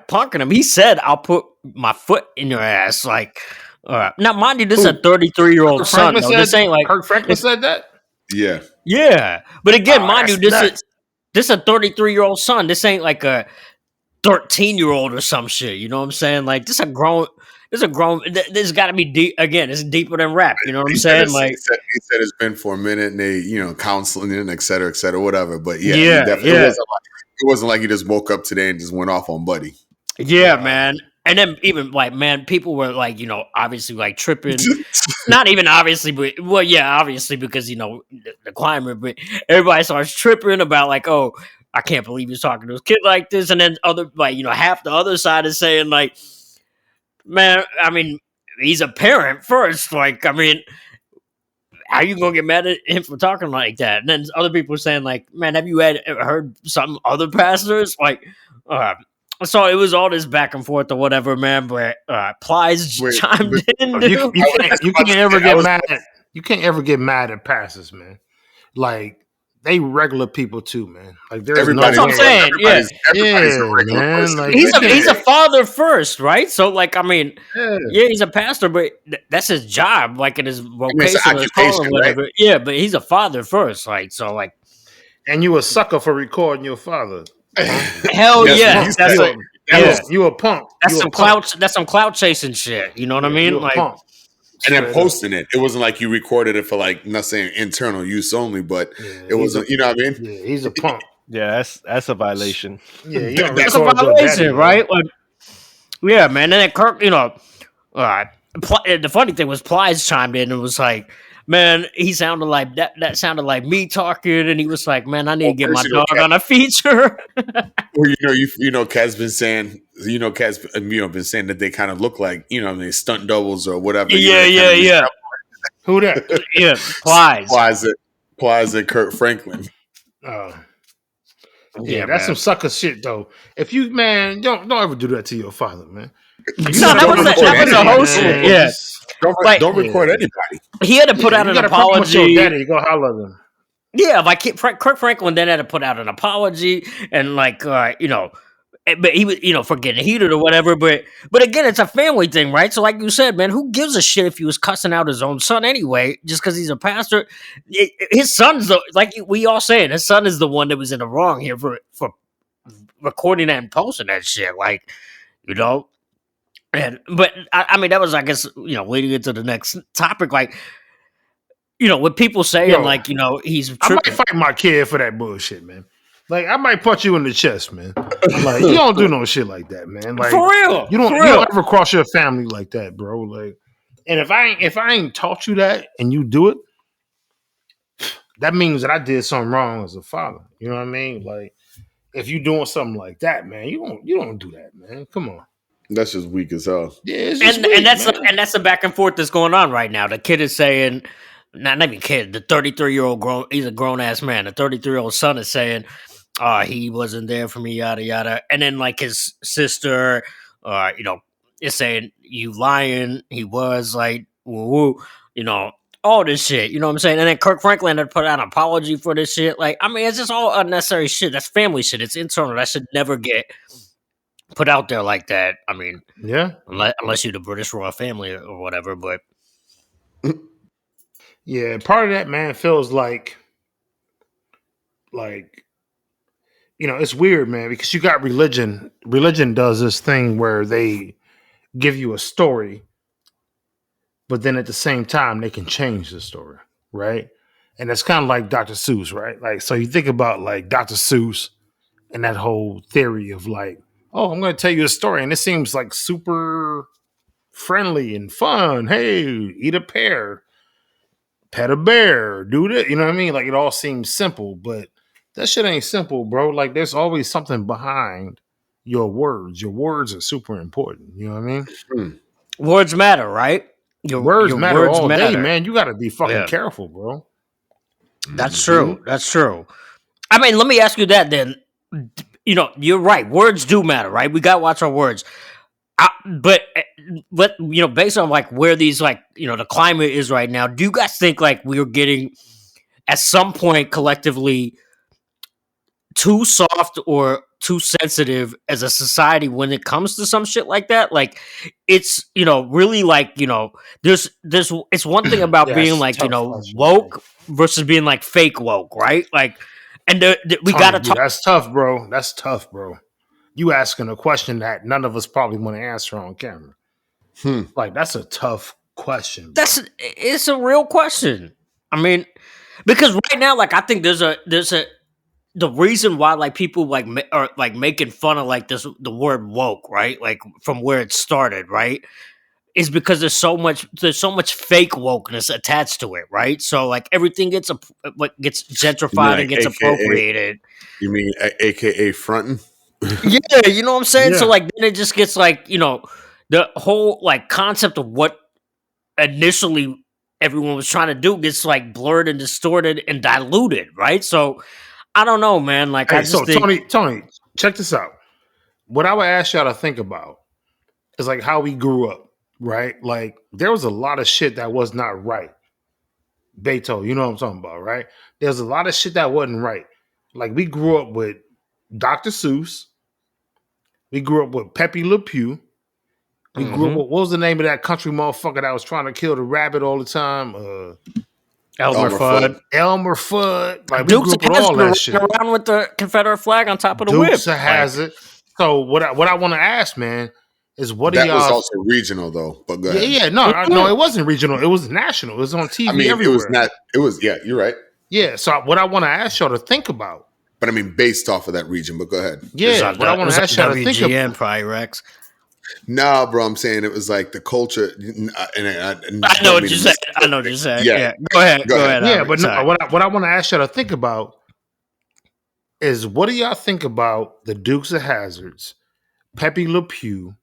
punking him. He said, "I'll put my foot in your ass." Like, now mind you, this is a 33-year-old son. Though. This ain't like Kirk Franklin said that. Yeah. But again, mind you, this is a 33-year-old son. This ain't like a 13-year-old or some shit. You know what I'm saying? Like this has got to be deep. Again, it's deeper than rap. You know what I'm saying? Like he said it's been for a minute, and they counseling and et cetera, whatever. But it wasn't like he just woke up today and just went off on Buddy. Yeah, man. And then even like, man, people were like, obviously like tripping. Not even obviously, but obviously because the climate. But everybody starts tripping about like, oh, I can't believe he's talking to his kid like this. And then other like half the other side is saying like, man, I mean, he's a parent first. Like, I mean, how you gonna get mad at him for talking like that? And then other people are saying like, man, have you heard some other pastors like? So it was all this back and forth or whatever, man. But Plies chimed in. You can't ever get mad. You can't ever get mad at pastors, man. Like they regular people too, man. Like there's that's what I'm saying. Everybody's a regular person. Like, he's a father first, right? So like, I mean, he's a pastor, but that's his job, like in his vocation, his calling, whatever. Right? Yeah, but he's a father first, like so, like. And you a sucker for recording your father. Hell yeah, you a punk. That's some clout. That's some clout chasing shit. You know what I mean? Like, punk. And then posting it. It wasn't like you recorded it for like not saying internal use only, but it wasn't. You know what I mean? Yeah, he's a punk. Yeah, that's a violation. Yeah, that's a violation, right? Like, yeah, man. And then Kirk, the funny thing was Plies chimed in and was like, man, he sounded like that sounded like me talking, and he was like, man, I need to get my dog on a feature. Well, Cat's been saying, Cat's been saying that they kind of look like, they stunt doubles or whatever. Yeah. Who that? Yeah, Plies at Kirk Franklin. Oh. Yeah, that's some sucker shit though. If you don't ever do that to your father, man. That was a whole shit. Yeah. Don't record anybody. He had to put out an apology. Your daddy, go holler at him. Yeah, like Kirk Franklin then had to put out an apology and like but he was for getting heated or whatever. But again, it's a family thing, right? So like you said, man, who gives a shit if he was cussing out his own son anyway, just because he's a pastor? His son's like we all saying, his son is the one that was in the wrong here for recording that and posting that shit, like But I mean, that was, I guess, leading into the next topic, like, with people saying, he's tripping. I might fight my kid for that bullshit, man. Like, I might punch you in the chest, man. Like, you don't do no shit like that, man. Like, for real. You don't ever cross your family like that, bro. Like, and if I ain't taught you that and you do it, that means that I did something wrong as a father. You know what I mean? Like, if you doing something like that, man, you don't do that, man. Come on. That's just weak as hell. Yeah, it's just weak, and that's the back and forth that's going on right now. The kid is saying, not even kid, the 33-year-old he's a grown ass man. The 33-year-old son is saying, he wasn't there for me, yada yada. And then like his sister, is saying, you lying. He was like, woo, all this shit. You know what I'm saying? And then Kirk Franklin had put out an apology for this shit. Like, I mean, it's just all unnecessary shit. That's family shit. It's internal. That should never get put out there like that. I mean, yeah, unless you're the British royal family or whatever. But Yeah, part of that, man, feels like it's weird, man, because you got religion. Religion does this thing where they give you a story, but then at the same time they can change the story, right? And it's kind of like Dr. Seuss, right? Like, so you think about like Dr. Seuss and that whole theory of like, oh, I'm going to tell you a story, and it seems like super friendly and fun. Hey, eat a pear, pet a bear, do that. You know what I mean? Like, it all seems simple, but that shit ain't simple, bro. Like, there's always something behind your words. Your words are super important. You know what I mean? Words matter, right? Words matter all day, man. You got to be fucking careful, bro. That's true. That's true. I mean, let me ask you that then. You know, you're right. Words do matter, right? We got to watch our words. But you know, based on like where these like, you know, the climate is right now, do you guys think like we're getting at some point collectively too soft or too sensitive as a society when it comes to some shit like that? Like, it's, you know, really like, you know, there's it's one thing about being like, you know, woke versus being like fake woke, right? Like, and we gotta talk. That's tough, bro. That's tough, bro. You asking a question that none of us probably want to answer on camera. Like, that's a tough question, bro. It's a real question. I mean, because right now, like, I think there's the reason why like people like are like making fun of like the word woke, right? Like, from where it started, right? Is because there's so much fake wokeness attached to it, right? So like everything gets gentrified and gets appropriated. You mean AKA fronting? Yeah, you know what I'm saying? Yeah. So like then it just gets like, you know, the whole like concept of what initially everyone was trying to do gets like blurred and distorted and diluted, right? So I don't know, man. Like, I just think... Tony, check this out. What I would ask y'all to think about is like how we grew up, right? Like, there was a lot of shit that was not right. Beto, you know what I'm talking about, right? There's a lot of shit that wasn't right. Like, we grew up with Dr. Seuss. We grew up with Pepe Le Pew. We grew up with, what was the name of that country motherfucker that was trying to kill the rabbit all the time? Elmer Fudd. Elmer Fudd. Like, we grew up with all that shit. Around with the Confederate flag on top of the whip. Dukes of Hazzard. So what I want to ask, man, is what that y'all... was also regional though. But go ahead. Yeah, no, it wasn't regional. It was national. It was on TV. I mean, everywhere. It was. Yeah, you're right. Yeah. So what I want to ask y'all to think about. But I mean, based off of that region. But go ahead. Yeah. What I want to ask y'all to think about. Probably Rex. No, bro, I'm saying it was like the culture. I know what you're saying. Yeah. Go ahead. Yeah, but no, what I want to ask y'all to think about is, what do y'all think about the Dukes of Hazzards, Pepe Le Pew,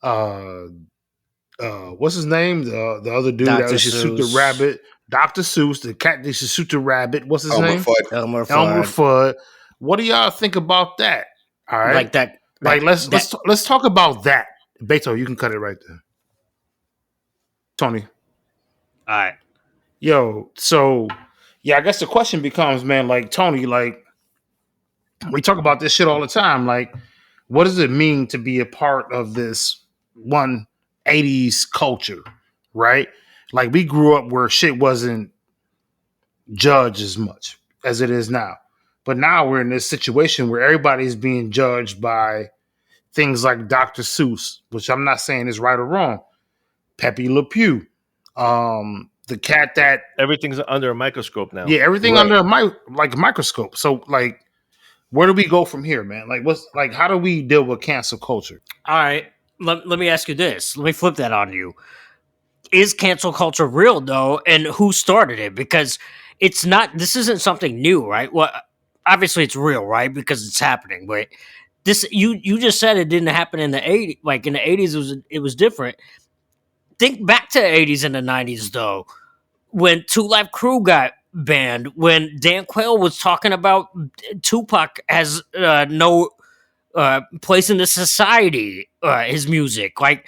what's his name? The other dude that used to shoot the rabbit, Dr. Seuss, the cat that used to shoot the rabbit. What's his name? Elmer Fudd. What do y'all think about that? All right, like that. Like, let's talk about that. Beto, you can cut it right there. Tony. All right. Yo, so yeah, I guess the question becomes, man, like, Tony, like, we talk about this shit all the time. Like, what does it mean to be a part of this 80s culture, right? Like, we grew up where shit wasn't judged as much as it is now. But now we're in this situation where everybody's being judged by things like Dr. Seuss, which I'm not saying is right or wrong. Pepe Le Pew, the cat that... Everything's under a microscope now. Yeah, everything under a microscope. So, like, where do we go from here, man? Like, how do we deal with cancel culture? All right, let me ask you this. Let me flip that on you. Is cancel culture real, though, and who started it? Because it's not... This isn't something new, right? Well, obviously it's real, right? Because it's happening, but... This you just said it didn't happen in the 80s. Like, in the 80s, it was different. Think back to the 80s and the 90s, though, when 2 Live Crew got banned, when Dan Quayle was talking about Tupac has no place in the society, his music. Like,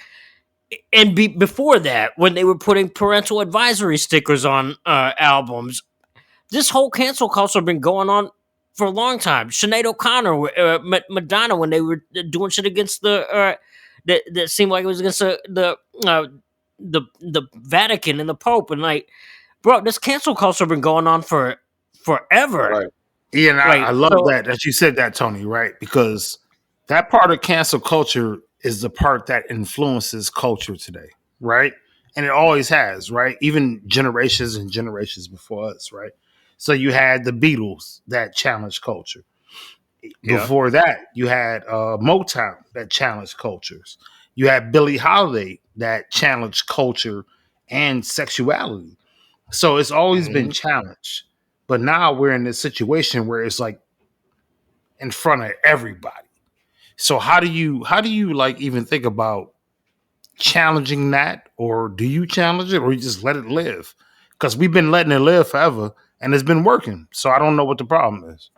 and before that, when they were putting parental advisory stickers on albums, this whole cancel culture been going on for a long time. Sinead O'Connor, Madonna, when they were doing shit against that seemed like it was against the Vatican and the Pope, and like, bro, this cancel culture been going on for forever. Right. Yeah, and I love that you said that, Tony, right? Because that part of cancel culture is the part that influences culture today, right? And it always has, right? Even generations and generations before us, right? So you had the Beatles that challenged culture. Yeah. Before that, you had Motown that challenged cultures. You had Billie Holiday that challenged culture and sexuality. So it's always been challenged. But now we're in this situation where it's like in front of everybody. So how do you like even think about challenging that, or do you challenge it, or you just let it live? Because we've been letting it live forever and it's been working. So I don't know what the problem is.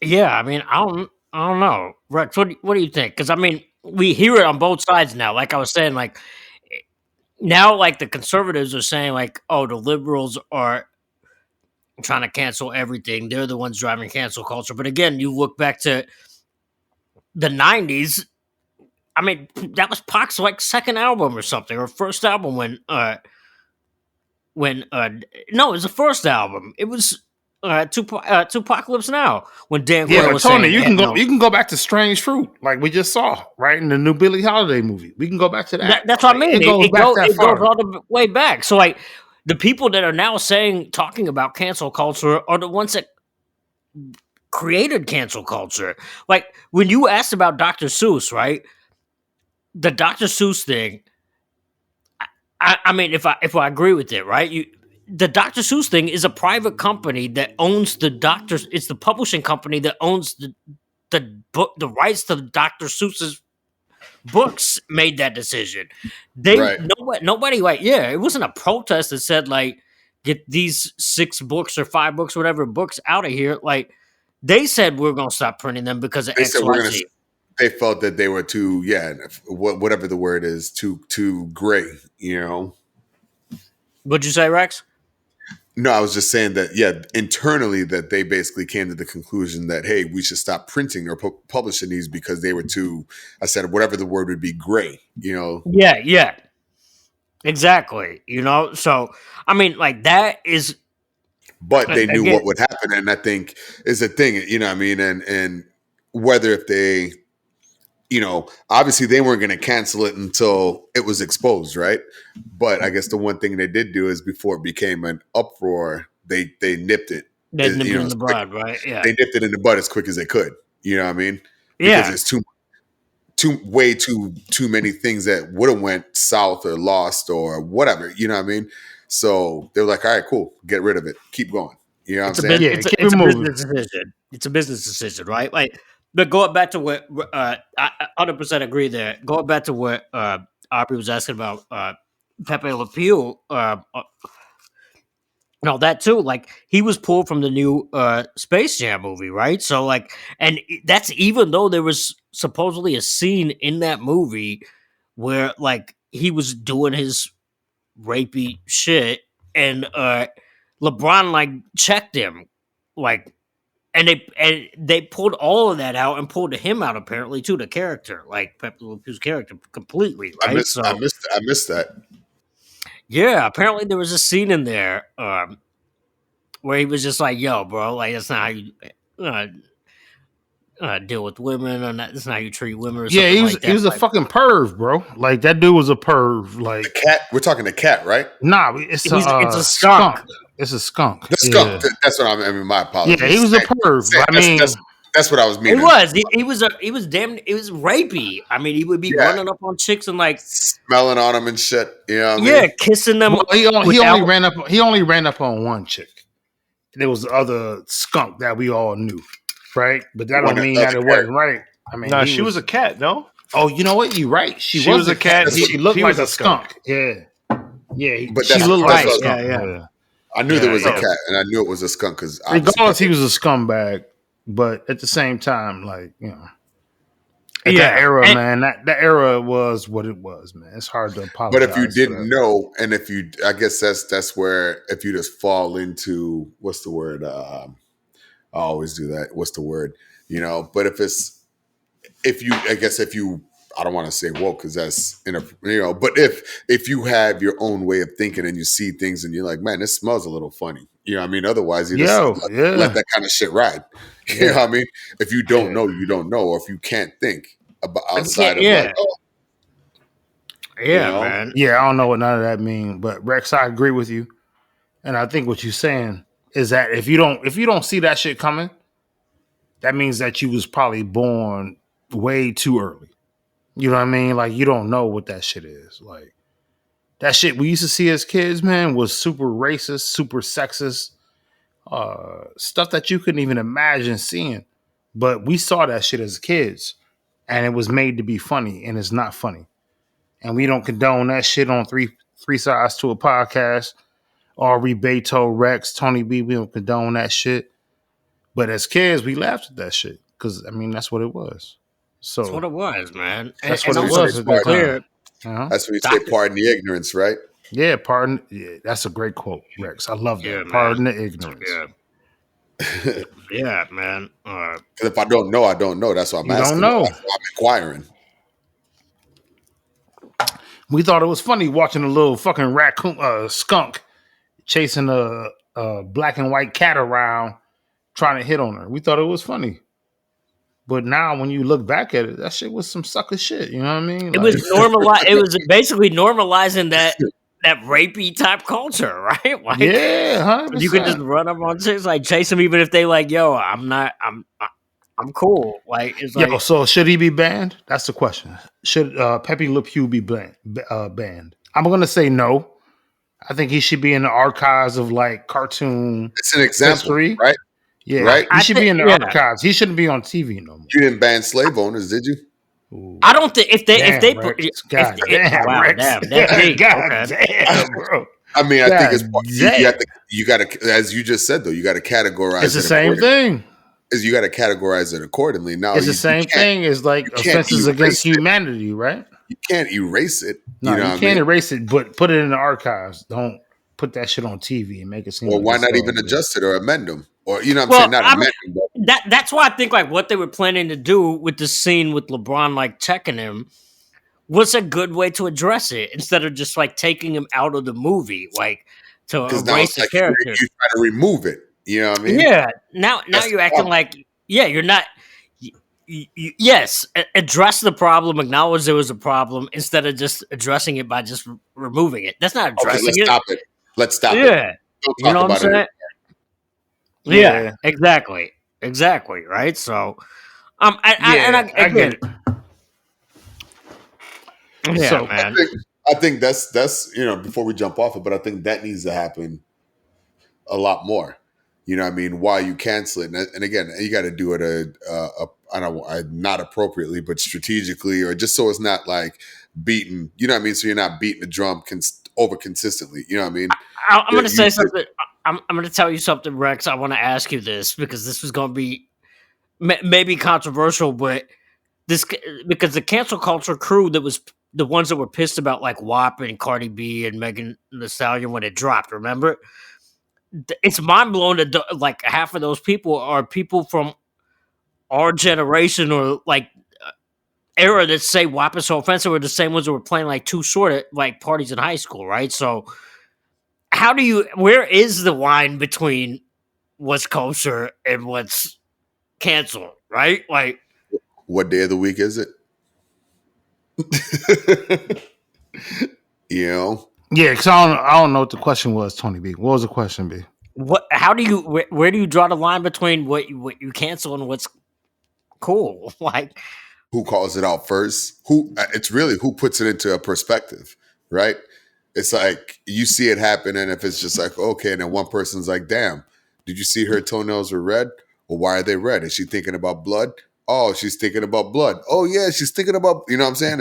Yeah, I mean, I don't know, Rex. What do you think? Because I mean, we hear it on both sides now. Like I was saying, like now, like the conservatives are saying, like, oh, the liberals are trying to cancel everything. They're the ones driving cancel culture. But again, you look back to the '90s. I mean, that was Pac's like second album or something, or first album when no, it was the first album. It was Tupacalypse Now when Dan Quayle was Tony, saying, you can go back to Strange Fruit, like we just saw, right, in the new Billie Holiday movie. We can go back to that. That's what I mean. It goes all the way back. So like the people that are now talking about cancel culture are the ones that created cancel culture. Like when you asked about Dr. Seuss, right? The Dr. Seuss thing. I mean, if I agree with it, right? The Dr. Seuss thing is a private company that owns the doctors. It's the publishing company that owns the rights to Dr. Seuss's books. Made that decision. Nobody like it wasn't a protest that said like get these 6 books or 5 books, whatever books out of here. Like they said we're gonna stop printing them because of XYZ. They felt that they were too, whatever the word is, too gray, you know. What'd you say, Rex? No, I was just saying that, internally that they basically came to the conclusion that, hey, we should stop printing or publishing these because they were too, I said, whatever the word would be, gray, you know. Yeah. Exactly. You know, so, I mean, like that is. But they knew what would happen. And I think is the thing, you know what I mean? And whether if they, you know, obviously they weren't going to cancel it until it was exposed, right? But I guess the one thing they did do is before it became an uproar, they nipped it. They nipped it in the bud, right? Yeah. They nipped it in the bud as quick as they could. You know what I mean? Yeah. Because it's way too many things that would have went south or lost or whatever. You know what I mean? So they were like, all right, cool. Get rid of it. Keep going. You know what I'm saying? It's a business decision. It's a business decision, right? Like, but going back to what I 100% agree there. Going back to what Aubrey was asking about Pepe Le Pew, that too. Like he was pulled from the new Space Jam movie, right? So like, and that's even though there was supposedly a scene in that movie where like he was doing his rapey shit, and LeBron like checked him, like. And they pulled all of that out and pulled him out apparently too, the character, like Pepe Le Pew's character completely, right? I missed that. Yeah, apparently there was a scene in there where he was just like, "Yo, bro, like that's not how you deal with women, or that's not how you treat women." Or something like that. He was a fucking perv, bro. Like that dude was a perv. Like the cat. We're talking the cat, right? Nah, it's a skunk. It's a skunk. The skunk. Yeah. That's what I mean. My apologies. Yeah, he was a perv. That's what I was meaning. It was. He was rapey. I mean, he would be running up on chicks and like smelling on them and shit. You know what I mean? Kissing them. Well, he only ran up on one chick. There was the other skunk that we all knew, right? But that don't mean that it wasn't right. I mean, no, she was a cat. No. Oh, you know what? You're right. She was a cat. She looked like a skunk. Yeah. But she looked like a skunk. Yeah. I knew there was a cat, and I knew it was a skunk because regardless, he was a scumbag. But at the same time, like that era, man, that era was what it was, man. It's hard to apologize. But if you didn't know, and I guess that's where if you just fall into what's the word? I always do that. What's the word? You know, but if you I don't want to say woke because that's but if you have your own way of thinking and you see things and you're like, man, this smells a little funny. You know what I mean? Otherwise, you just let that kind of shit ride. You know what I mean? If you don't know, you don't know. Or if you can't think about outside of like, oh. Yeah, man. Yeah, I don't know what none of that means. But Rex, I agree with you. And I think what you're saying is that if you don't see that shit coming, that means that you was probably born way too early. You know what I mean? Like, you don't know what that shit is. Like, that shit we used to see as kids, man, was super racist, super sexist, stuff that you couldn't even imagine seeing. But we saw that shit as kids, and it was made to be funny, and it's not funny. And we don't condone that shit on three sides to a podcast. Aubrey, Beto, Rex, Tony B, we don't condone that shit. But as kids, we laughed at that shit because, I mean, that's what it was. So that's what it was, man. That's what it was. Clear. That's when you say pardon the ignorance, right? Yeah, pardon. Yeah, that's a great quote, Rex. I love that. Pardon the ignorance. Yeah, yeah, man. Because if I don't know, I don't know. That's why I'm asking. Don't know. That's why I'm inquiring. We thought it was funny watching a little fucking raccoon, skunk chasing a black and white cat around trying to hit on her. We thought it was funny. But now when you look back at it, that shit was some sucker shit. You know what I mean? It was it was basically normalizing that rapey type culture, right? Like, 100%. You could just run up on chicks, like chase them even if they like, yo, I'm cool. Like, it's like, so should he be banned? That's the question. Should Pepe Le Pew be banned? I'm gonna say no. I think he should be in the archives of like cartoon. It's an example, history. Right? Yeah, right. He should be in the archives. He shouldn't be on TV no more. You didn't ban slave owners, did you? Ooh. I don't think if they damn, bro. I mean, I think it's you got to, as you just said though, you got to categorize. It's the same thing. Is you got to categorize it accordingly. Now it's the same thing as like offenses against humanity, right? You can't erase it. No, you can't erase it, but put it in the archives. Don't put that shit on TV and make it seem. Or why not even adjust it or amend them? Or you know what I'm saying? Not amend them. But that's why I think like what they were planning to do with the scene with LeBron like checking him was a good way to address it instead of just like taking him out of the movie, like to erase the character. You try to remove it. You know what I mean? Yeah. Now you're acting like you're not. Yes, address the problem. Acknowledge there was a problem instead of just addressing it by just removing it. That's not addressing it. Let's stop it. Yeah, you know what I'm saying? Yeah, exactly, right. So, I get it. Yeah, so man. I think that's before we jump off it, but I think that needs to happen a lot more. You know what I mean? Why you cancel it. And again, you got to do it not appropriately, but strategically, or just so it's not like beaten, you know what I mean? So you're not beating the drum over consistently. You know what I mean? I'm going to say something. I'm going to tell you something, Rex. I want to ask you this because this was going to be maybe controversial, but because the cancel culture crew that was the ones that were pissed about like WAP and Cardi B and Megan Thee Stallion when it dropped, remember? It's mind blowing that like half of those people are people from our generation or like era that say WAP is so offensive, are the same ones that were playing like Too Short at like parties in high school, right? So where is the line between what's kosher and what's canceled, right? Like, what day of the week is it? You know? Yeah, because I don't know what the question was, Tony B. What was the question, B? Where do you draw the line between what you cancel and what's cool? Like, who calls it out first? It's really who puts it into a perspective, right? It's like you see it happen, and if it's just like, okay, and then one person's like, damn, did you see her toenails were red? Well, why are they red? Is she thinking about blood? Oh, she's thinking about blood. Oh, yeah, she's thinking about, you know what I'm saying?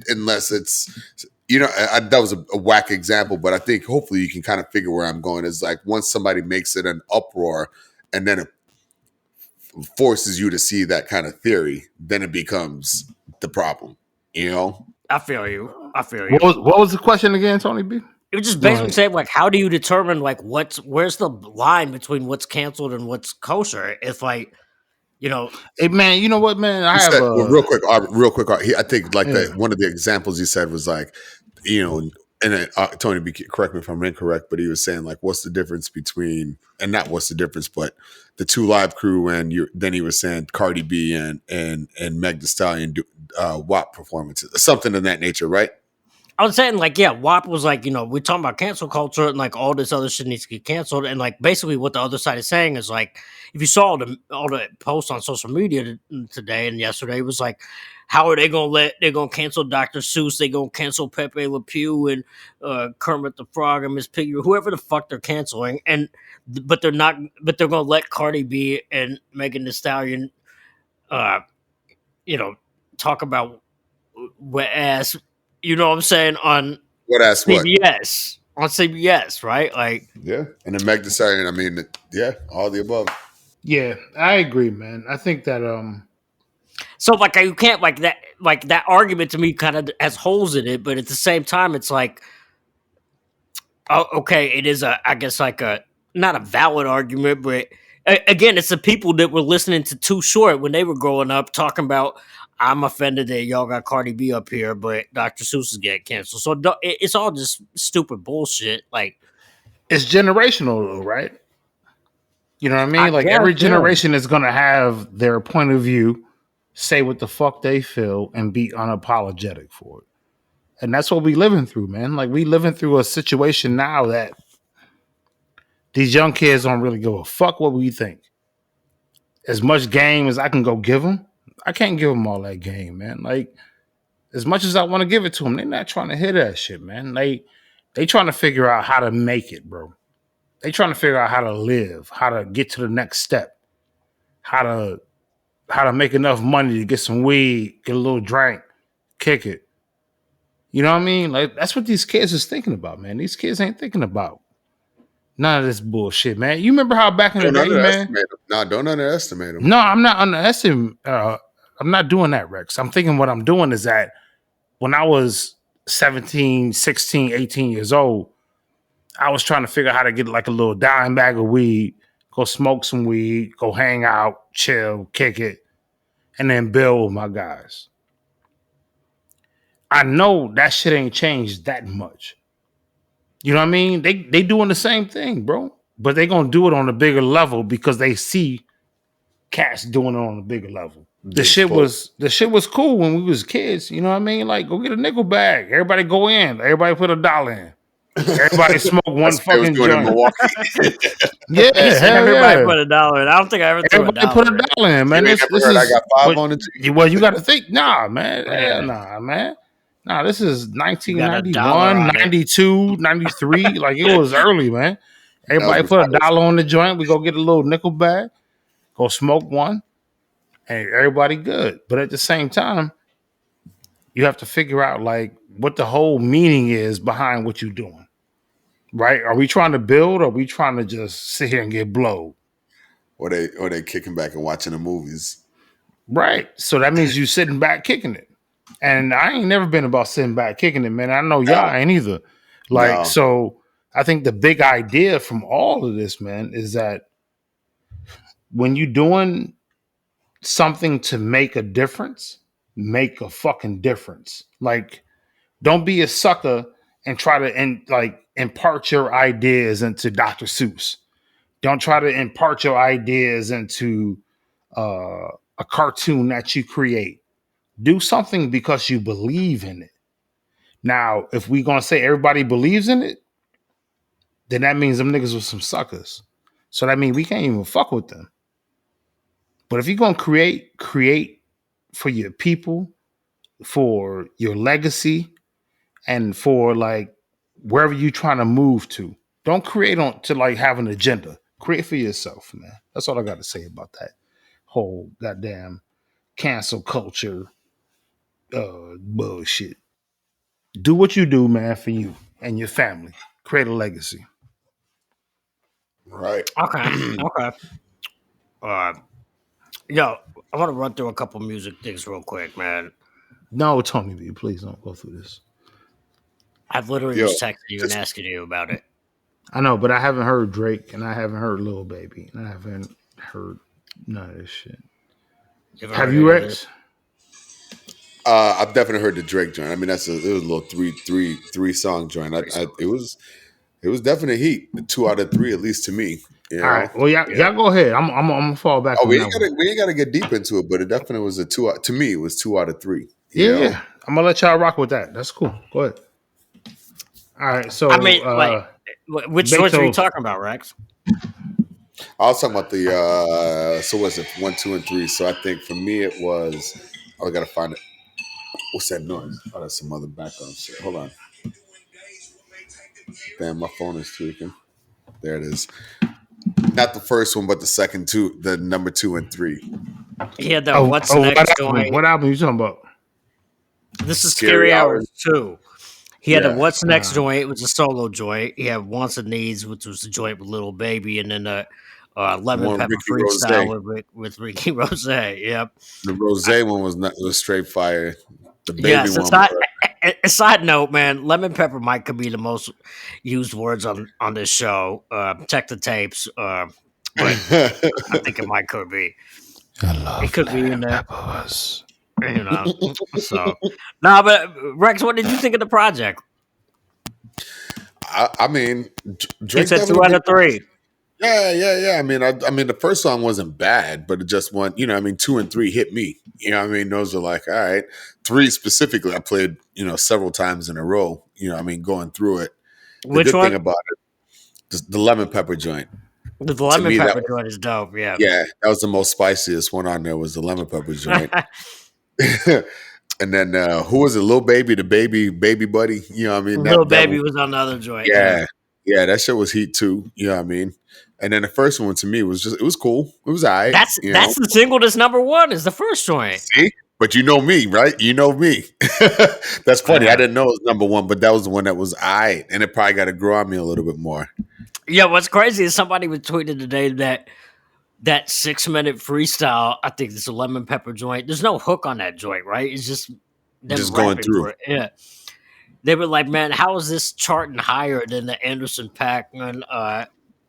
Unless it's, that was a whack example, but I think hopefully you can kind of figure where I'm going. It's like once somebody makes it an uproar and then it forces you to see that kind of theory, then it becomes the problem, you know? I feel you. What was the question again, Tony B? It was just basically saying, like, how do you determine, like, where's the line between what's canceled and what's kosher? If, like, Hey man, you know what, man? I have real quick. I think like one of the examples you said was like, and Tony, correct me if I'm incorrect, but he was saying like, what's the difference between, and not what's the difference, but the 2 Live Crew and then he was saying Cardi B and Meg Thee Stallion WAP performances, something of that nature, right? I was saying like, yeah, WAP was like, we're talking about cancel culture and like all this other shit needs to get canceled, and like basically what the other side is saying is like, if you saw all the posts on social media today and yesterday, it was like, how are they gonna cancel Dr. Seuss, they gonna cancel Pepe Le Pew and Kermit the Frog and Miss Piggy, whoever the fuck they're canceling, but they're gonna let Cardi B and Megan Thee Stallion talk about wet ass, you know what I'm saying, on what ass CBS. On CBS, right? Like, yeah. And then Meg Thee Stallion, I mean, yeah, all the above. Yeah, I agree, man. I think that so like you can't like that argument to me kind of has holes in it, but at the same time it's like, oh, okay, it is I guess like a not a valid argument, but again, it's the people that were listening to Too Short when they were growing up talking about, I'm offended that y'all got Cardi B up here, but Dr. Seuss is getting canceled. So it's all just stupid bullshit. Like, it's generational, though, right? You know what I mean? Like every generation is gonna have their point of view, say what the fuck they feel, and be unapologetic for it. And that's what we living through, man. Like we living through a situation now that these young kids don't really give a fuck what we think. As much game as I can go give them, I can't give them all that game, man. Like as much as I want to give it to them, they're not trying to hear that shit, man. They trying to figure out how to make it, bro. They trying to figure out how to live, how to get to the next step, how to make enough money to get some weed, get a little drink, kick it. You know what I mean? Like that's what these kids is thinking about, man. These kids ain't thinking about none of this bullshit, man. You remember how back in the day, man? No, don't underestimate them. No, I'm not underestimating. I'm not doing that, Rex. I'm thinking what I'm doing is that when I was 17, 16, 18 years old, I was trying to figure out how to get like a little dime bag of weed, go smoke some weed, go hang out, chill, kick it, and then build with my guys. I know that shit ain't changed that much. You know what I mean? They doing the same thing, bro. But they gonna do it on a bigger level because they see cats doing it on a bigger level. The shit was cool when we was kids. You know what I mean? Like, go get a nickel bag. Everybody go in. Everybody put $1 in. Everybody smoke one fucking joint. Yeah, everybody put $1 in. I don't think I ever threw everybody put $1 in, man. This is I got 5 on it. Well, you got to think, nah, man. Hell nah, man. Nah, this is 1991, 92, 93. Like, it was early, man. Everybody put $1 on the joint. We go get a little nickel bag, go smoke one, and everybody good. But at the same time, you have to figure out, like, what the whole meaning is behind what you're doing. Right? Are we trying to build or are we trying to just sit here and get blowed? Or they kicking back and watching the movies. Right. So that means you sitting back kicking it. And I ain't never been about sitting back kicking it, man. I know y'all ain't either. Like, so I think the big idea from all of this, man, is that when you're doing something to make a difference, make a fucking difference. Like, don't be a sucker and try to impart your ideas into Dr. Seuss. Don't try to impart your ideas into a cartoon that you create. Do something because you believe in it. Now, if we're going to say everybody believes in it, then that means them niggas were some suckers. So that means we can't even fuck with them. But if you're going to create for your people, for your legacy, and for like wherever you're trying to move to, don't create to like have an agenda. Create for yourself, man. That's all I got to say about that whole goddamn cancel culture bullshit. Do what you do, man, for you and your family. Create a legacy. Right. Okay. Yo, I want to run through a couple music things real quick, man. No, Tony B, please don't go through this. I've literally just texted you and asking you about it. I know, but I haven't heard Drake and I haven't heard Lil Baby and I haven't heard none of this shit. Have you, Rex? I've definitely heard the Drake joint. I mean, it was a little three song joint. It was definitely heat. 2 out of 3, at least to me. You know? All right. Well, y'all go ahead. I'm gonna fall back. We ain't gotta get deep into it, but it definitely was a 2 out. To me, it was 2 out of 3. You know? I'm gonna let y'all rock with that. That's cool. Go ahead. All right. So I mean, which joints are you talking about, Rex? I was talking about the so was it 1, 2, and 3? So I think for me it was. I gotta find it. What's that noise? Oh, that's some other background shit. Hold on. Damn, my phone is tweaking. There it is. Not the first one, but the second two, the number 2 and 3. Yeah, the What's Next joint. What album are you talking about? This is Scary Hours 2. He had a What's Next joint, it was a solo joint. He had Wants and Needs, which was the joint with Lil Baby, and then the Lemon Pepper Freestyle with Ricky Rose. Yep. The Rose one was straight fire. The Baby one. A side note, man, Lemon Pepper might could be the most used words on this show. Check the tapes. But I think it might could be. It could be in there. Peppers. You know. So but Rex, what did you think of the project? I mean, Drake said 2 out of 3. Yeah. I mean, the first song wasn't bad, but it just went. 2 and 3 hit me. You know what I mean? Those are like, all right. 3 specifically, I played, several times in a row. Going through it. Which good one? Thing about it, the Lemon Pepper joint. The Lemon Pepper joint is dope. Yeah. Yeah, that was the most spiciest one on there. Was the Lemon Pepper joint. And then who was it? Lil Baby, the baby buddy. You know what I mean? Lil Baby was on the other joint. Yeah, that shit was heat too. You know what I mean? And then the first one to me was it was cool. It was all right. That's the single that's number 1 is the first joint. See? But you know me, right? You know me. That's funny. I didn't know it was number 1, but that was the one that was all right. And it probably got to grow on me a little bit more. Yeah, what's crazy is somebody was tweeting today that 6-minute freestyle, I think it's a Lemon Pepper joint. There's no hook on that joint, right? It's just them just going through it. Yeah. They were like, man, how is this charting higher than the Anderson .Paak and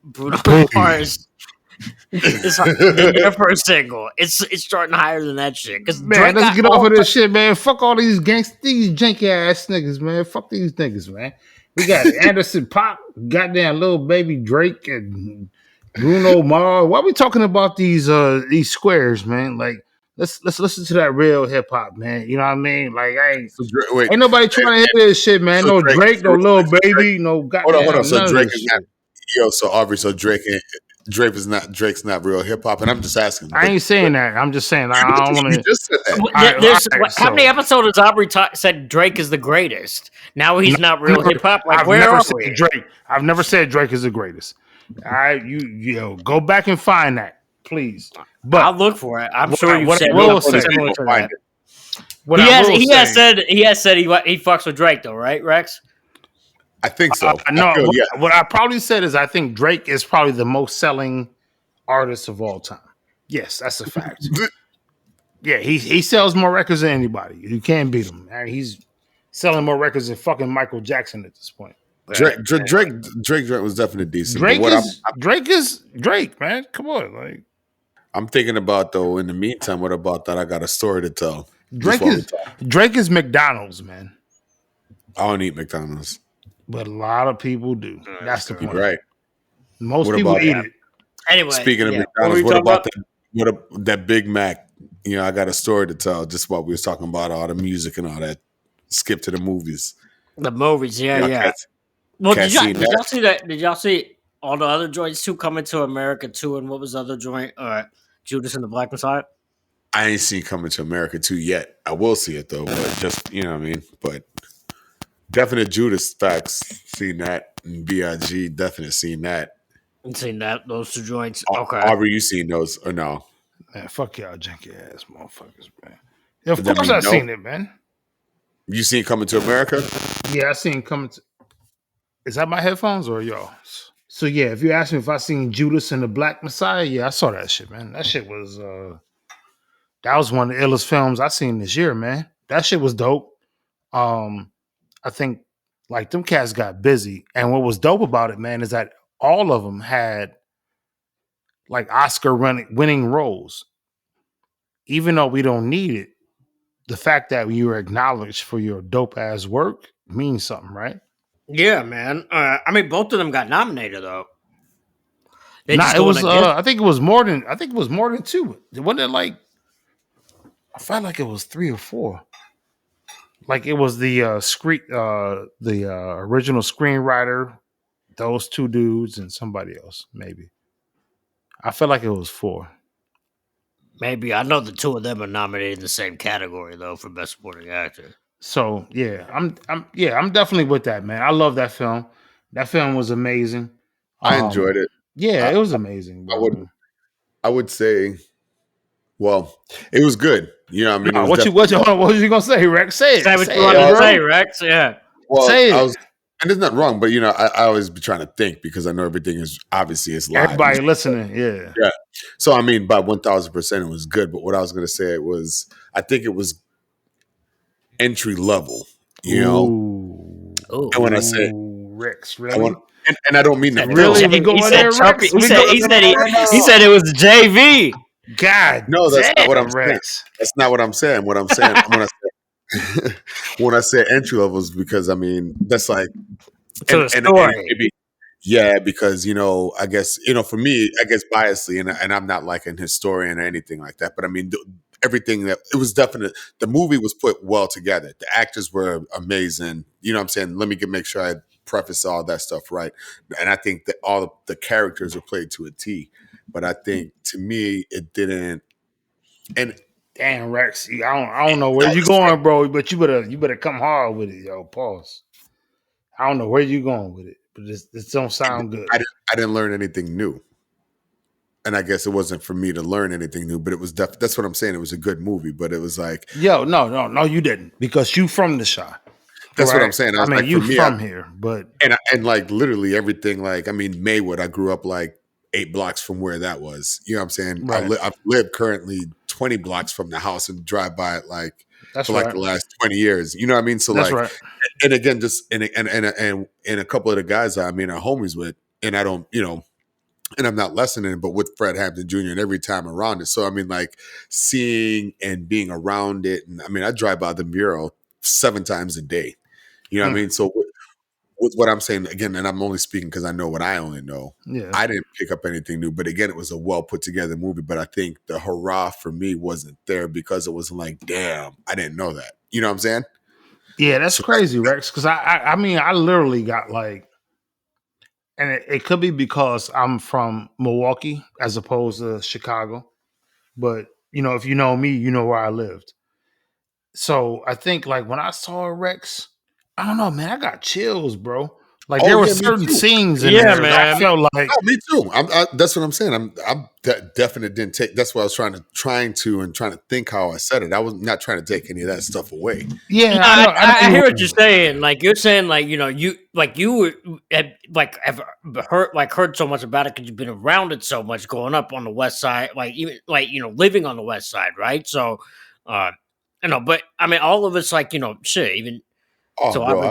Bruno Mars? It's their first single. It's charting higher than that shit. Man, let's get off of this shit, man. Fuck all these these janky ass niggas, man. Fuck these niggas, man. We got Anderson .Paak, goddamn Lil Baby, Drake, and Bruno Mars. Why are we talking about these squares, man? Like, let's listen to that real hip hop, man. You know what I mean? Like, ain't nobody trying to hear this shit, man. No Drake, no Lil Baby, no goddamn. Hold on. So Drake is not. So Aubrey. So Drake's not real hip hop, and I'm just asking. I ain't saying that. I'm just saying I don't want to. You just said that. How many episodes has Aubrey said Drake is the greatest? Now he's not real hip hop. Like, where are we? Drake. I've never said Drake is the greatest. All right, you go back and find that, please. But I'll look for it. I'm sure you said similar to that. He has said he fucks with Drake though, right, Rex? I think so. What I probably said is I think Drake is probably the most selling artist of all time. Yes, that's a fact. Yeah, he sells more records than anybody. You can't beat him. He's selling more records than fucking Michael Jackson at this point. Drake was definitely decent. Drake is Drake, man. Come on, like I'm thinking about though. In the meantime, what about that? I got a story to tell. Drake is McDonald's, man. I don't eat McDonald's, but a lot of people do. That's the point, right? Most people eat it. Anyway, speaking of McDonald's, what about that Big Mac? I got a story to tell. Just what we was talking about, all the music and all that. Skip to the movies. The movies, yeah. Well, did y'all see that? Did y'all see all the other joints too coming to America too? And what was the other joint? Judas and the Black Messiah. I ain't seen Coming to America 2 yet. I will see it though, but just what I mean. But definite Judas facts. Seen that. And B.I.G. definitely seen that. Seen that those 2 joints. Okay. Aubrey, you seen those or no? Man, fuck y'all janky ass motherfuckers, man. Yeah, of course I seen it, man. You seen Coming to America? Yeah, I seen Coming to. Is that my headphones or y'all? So yeah, if you ask me if I seen Judas and the Black Messiah, yeah, I saw that shit, man. That shit was that was one of the illest films I seen this year, man. That shit was dope. I think like them cats got busy, and what was dope about it, man, is that all of them had like Oscar winning roles. even though we don't need it, the fact that you are acknowledged for your dope ass work means something, right? Yeah, man. I mean, both of them got nominated though. They Nah, just it going was. against. I think it was more than. I think it was more than two. Wasn't it like? I felt like it was 3 or 4. Like it was the original screenwriter, those 2 dudes, and somebody else. Maybe. I felt like it was 4. Maybe I know the 2 of them are nominated in the same category though for best supporting actor. So yeah, I'm definitely with that, man. I love that film. That film was amazing. I enjoyed it. Yeah, it was amazing, bro. I would say, well, it was good. You know, I mean, No, what was you gonna say, Rex? Say it. Say what you want to say, Rex. Yeah. Well, say it. and it's not wrong, but I always be trying to think because I know everything is obviously it's live. Everybody listening, yeah. So I mean, by 1,000%, it was good. But what I was gonna say was, I think it was entry level. You know, Ooh. and when I say Rex, really. And I don't mean that. Really? He said it was JV. God, no, that's not what I'm Rex. saying. That's not what I'm saying. What I'm saying when I say entry levels, because I mean that's like and maybe, yeah, because I guess for me, I guess biasly, and I'm not like an historian or anything like that, but I mean everything that it was definite. The movie was put well together. The actors were amazing. You know what I'm saying? Let me make sure I preface all that stuff right. And I think that all the characters were played to a T. But I think to me it didn't. And damn, Rex, I don't know where you going, bro. But you better come hard with it, yo. Pause. I don't know where you going with it, but this don't sound good. I didn't learn anything new. And I guess it wasn't for me to learn anything new, but it was that's what I'm saying. It was a good movie, but it was like, yo, no, you didn't, because you from the shop. That's what I'm saying. I mean, like, you from here, but and like literally everything. Like, I mean, Maywood. I grew up like 8 blocks from where that was. You know what I'm saying? Right. I've lived currently 20 blocks from the house and drive by it like that's for like the last 20 years. You know what I mean? So that's like, right. And again, just and a couple of the guys I mean are homies with, and I don't, and I'm not lessening it, but with Fred Hampton Jr. and every time around it. So I mean, like seeing and being around it, and I mean, I drive by the mural 7 times a day. You know what I mean? So with what I'm saying again, and I'm only speaking because I know what I only know. Yeah. I didn't pick up anything new, but again, it was a well put together movie. But I think the hurrah for me wasn't there because it wasn't like, damn, I didn't know that. You know what I'm saying? Yeah, that's crazy, Rex. Because I mean, I literally got like, and it could be because I'm from Milwaukee as opposed to Chicago. But if you know me, you know where I lived. So I think like when I saw Rex, I don't know, man, I got chills, bro. Like there were certain scenes in there that I felt like. Oh, me too. That's what I'm saying. I'm definitely didn't take. That's what I was trying to think how I said it. I was not trying to take any of that stuff away. Yeah, I hear what you're saying. Like you're saying, like you were have heard so much about it because you've been around it so much, growing up on the West Side, like even living on the West Side, right? So, but I mean, all of it's like shit, even. Oh, so bro, I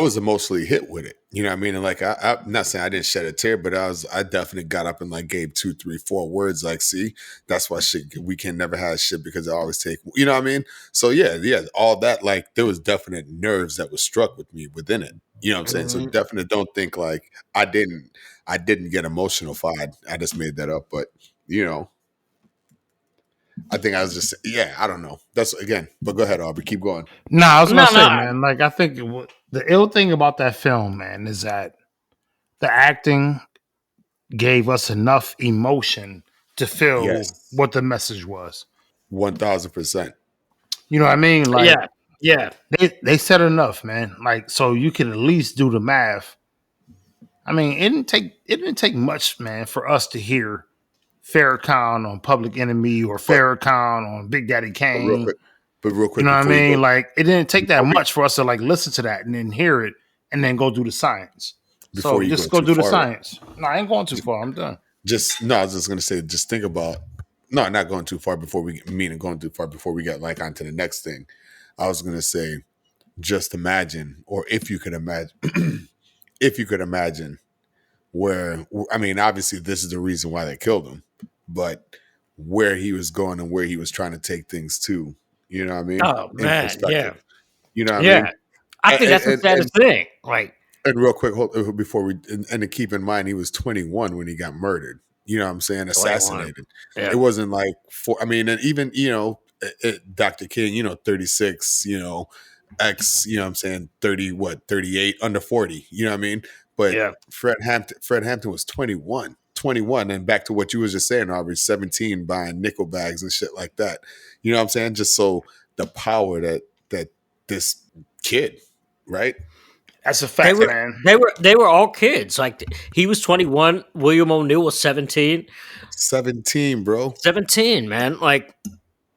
was emotionally hit with it. You know what I mean? And like, I'm not saying I didn't shed a tear, but I definitely got up and like gave 2, 3, 4 words. Like, see, that's why we can never have shit because I always take, you know what I mean? So yeah, all that, like there was definite nerves that was struck with me within it. You know what I'm saying? So definitely don't think like I didn't get emotional. I just made that up, but I think I was just, I don't know. That's again, but go ahead, Aubrey. Keep going. No, I was going to say, man, like I think the ill thing about that film, man, is that the acting gave us enough emotion to feel what the message was. 1,000%. You know what I mean? Like, yeah. They said enough, man. Like, so you can at least do the math. I mean, it didn't take much, man, for us to hear Farrakhan on Public Enemy or Farrakhan on Big Daddy Kane. But real quick, you know what I mean? Like it didn't take that much for us to like listen to that and then hear it and then go do the science. So just go do the science. No, I ain't going too far. I'm done. I was just gonna say, just think about not going too far before we get like onto the next thing. I was gonna say, just imagine, or if you could imagine, where I mean, obviously this is the reason why they killed him. But where he was going and where he was trying to take things to. You know what I mean? Oh In man, perspective. yeah, You know what I mean? I think that's the saddest thing. Like, and real quick, before and to keep in mind, he was 21 when he got murdered. You know what I'm saying? Assassinated. Yeah. It wasn't like and even, Dr. King, 36, X, you know what I'm saying? 38, under 40, you know what I mean? But Fred Hampton was 21, and back to what you was just saying, Aubrey, 17, buying nickel bags and shit like that. You know what I'm saying? Just so the power that this kid, right? That's a fact, man. They were all kids. Like, he was 21. William O'Neal was 17. 17, bro. 17, man. Like,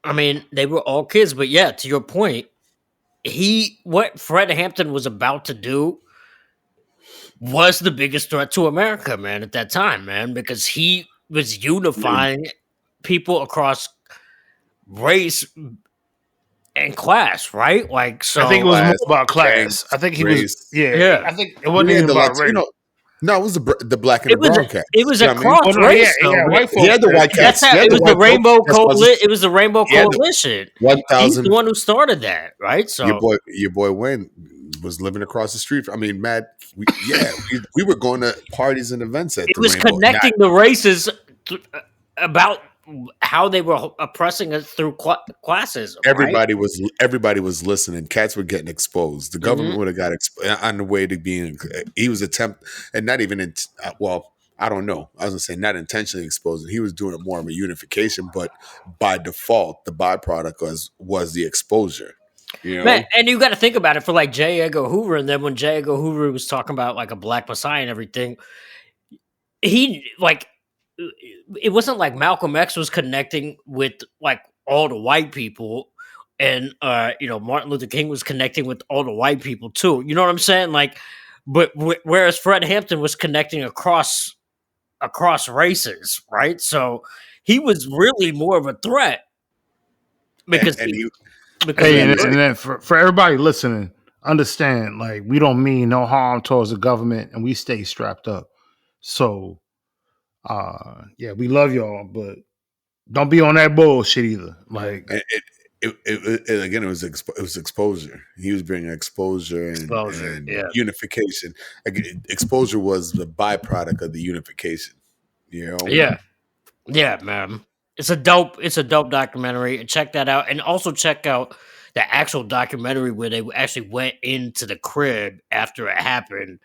I mean, they were all kids. But yeah, to your point, what Fred Hampton was about to do was the biggest threat to America, man, at that time, man, because he was unifying people across race and class, right? Like, so I think it was more about class. I think he was, I think it wasn't even about race. No, it was the black and the brown cats. It was a cross race. White folks. He had the white cats. It was the Rainbow Coalition. It was the Rainbow Coalition. 1,000. He's the one who started that, right? So your boy Wayne was living across the street. I mean, Matt. We were going to parties and events at. It was Rainbow. Connecting the races about how they were oppressing us through classism. Everybody was listening. Cats were getting exposed. The government would have got on the way to being. He was and not even I don't know. I was gonna say not intentionally exposing. He was doing it more of a unification, but by default, the byproduct was the exposure. You know? Man, and you got to think about it for like J. Edgar Hoover, and then when J. Edgar Hoover was talking about like a Black Messiah and everything, he like. It wasn't like Malcolm X was connecting with like all the white people, and Martin Luther King was connecting with all the white people too. You know what I'm saying? Like, but whereas Fred Hampton was connecting across races, right? So he was really more of a threat because and then for everybody listening, understand, like, we don't mean no harm towards the government, and we stay strapped up. So. We love y'all, but don't be on that bullshit either. Like it was exposure. He was bringing exposure and unification. Exposure was the byproduct of the unification. You know? Yeah, man. It's a dope documentary, and check that out. And also check out the actual documentary where they actually went into the crib after it happened,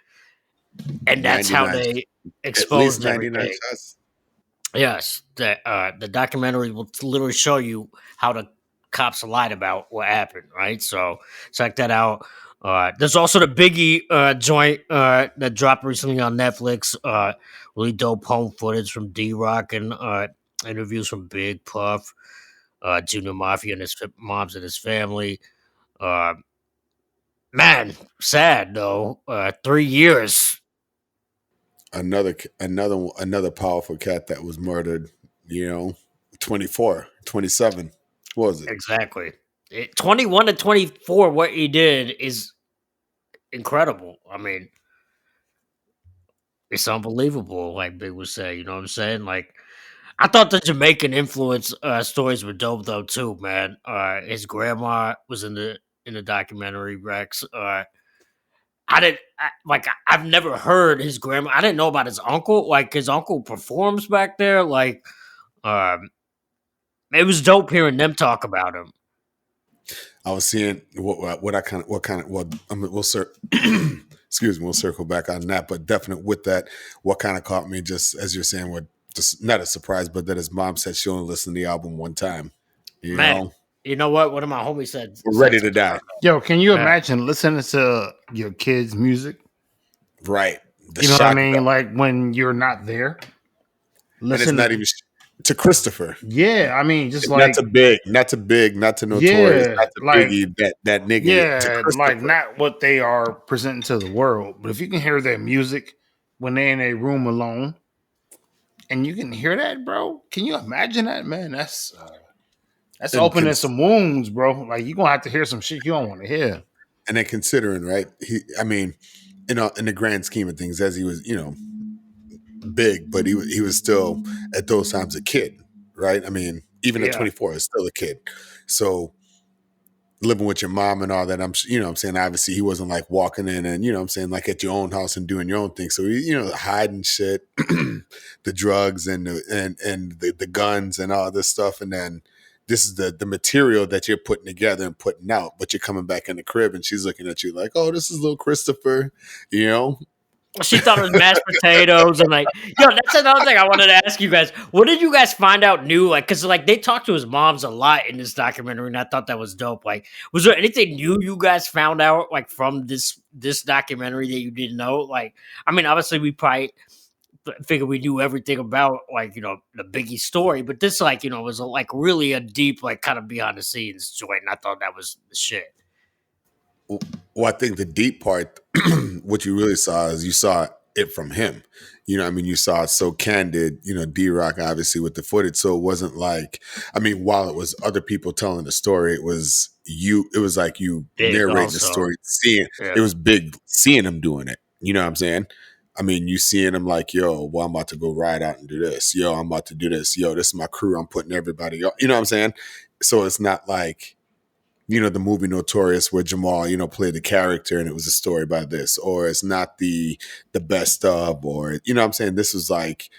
and that's how they exposed everything. Yes, the documentary will literally show you how the cops lied about what happened, right? So check that out. There's also the Biggie joint that dropped recently on Netflix. Really dope home footage from D-Rock and interviews from Big Puff, Junior Mafia and his moms and his family. Man, sad though. 3 years. Another powerful cat that was murdered, 27. What was it? Exactly. 21 to 24, what he did is incredible. I mean, it's unbelievable, like Big would say, you know what I'm saying? Like, I thought the Jamaican influence stories were dope though too, man. His grandma was in the documentary, Rex. I've never heard his grandma. I didn't know about his uncle. Like, his uncle performs back there. Like, it was dope hearing them talk about him. I was seeing excuse me, we'll circle back on that, but definitely with that, what kind of caught me, just as you're saying, just not a surprise, but that his mom said she only listened to the album one time. You know? You know what? One of my homies said, "We're ready to die." Yo, can you imagine listening to your kids' music? Right. You know what I mean? Like, when you're not there. Listen, and it's not even to Christopher. Yeah, I mean, just like not to Big, not to Notorious, not to like, Biggie, that nigga. Yeah, like not what they are presenting to the world. But if you can hear their music when they're in a room alone, and you can hear that, bro, can you imagine that, man? That's opening some wounds, bro. Like, you're gonna have to hear some shit you don't want to hear. And then considering, right? In the grand scheme of things, as he was, big, but he was still at those times a kid, right? I mean, even at 24, is still a kid. So living with your mom and all that, I'm saying, obviously he wasn't like walking in and, I'm saying, like at your own house and doing your own thing. So, hiding shit, the drugs and the guns and all this stuff. And then this is the material that you're putting together and putting out, but you're coming back in the crib and she's looking at you like, oh, this is little Christopher, She thought it was mashed potatoes and that's another thing I wanted to ask you guys. What did you guys find out new? Like, because they talked to his moms a lot in this documentary, and I thought that was dope. Like, was there anything new you guys found out like from this documentary that you didn't know? Like, I mean, obviously we probably figured we knew everything about the Biggie story, but this was really a deep kind of behind the scenes joint, and I thought that was the shit. Well, I think the deep part, what you really saw is you saw it from him. You saw it so candid, D-Rock obviously with the footage. So it wasn't like, while it was other people telling the story, it was like you narrating the story, it was big seeing him doing it. You know what I'm saying? You seeing him like, yo, well, I'm about to go ride out and do this. Yo, I'm about to do this. Yo, this is my crew. I'm putting everybody on. You know what I'm saying? So it's not like, the movie Notorious where Jamal, played the character and it was a story about this, or it's not the best of, or, what I'm saying? This was like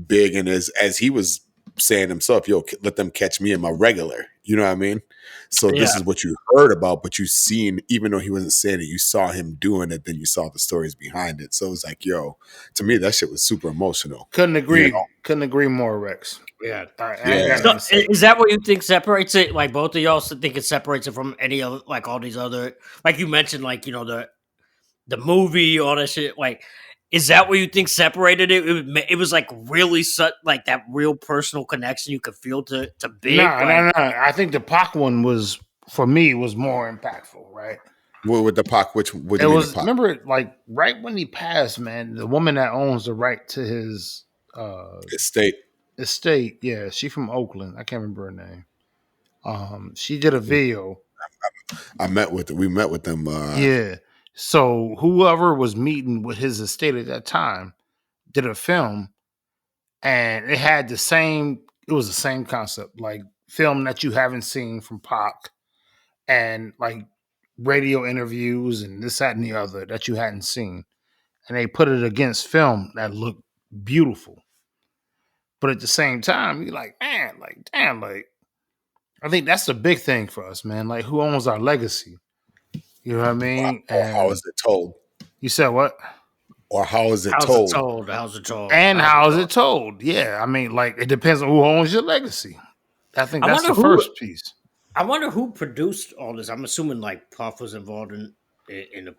big. And as he was saying himself, yo, let them catch me in my regular, you know what I mean? So this is what you heard about, but you seen, even though he wasn't saying it, you saw him doing it, then you saw the stories behind it. So it was like, yo, to me, that shit was super emotional. Couldn't agree. Couldn't agree more, Rex. Yeah. So is that what you think separates it? Like both of y'all think it separates it from any other, like all these other, like you mentioned, like, the movie, all that shit. Like, is that what you think separated it? It was like really like that real personal connection you could feel to Big. No. I think the Pac one was, for me, was more impactful, right? Well, with the Pac, which it was, Pac? Remember, like right when he passed, man, the woman that owns the right to his estate, yeah, she from Oakland. I can't remember her name. She did a video. We met with them. Yeah. So whoever was meeting with his estate at that time did a film, and it had the same concept, like film that you haven't seen from Pac, and like radio interviews and this, that, and the other that you hadn't seen. And they put it against film that looked beautiful. But at the same time, you're like, man, like, damn, like, I think that's the big thing for us, man. Like, who owns our legacy? You know what I mean? Or how is it told? You said what? Or how is it told? How's it told? And how is it told? Yeah, like, it depends on who owns your legacy. I think that's the first piece. I wonder who produced all this. I'm assuming like Puff was involved in the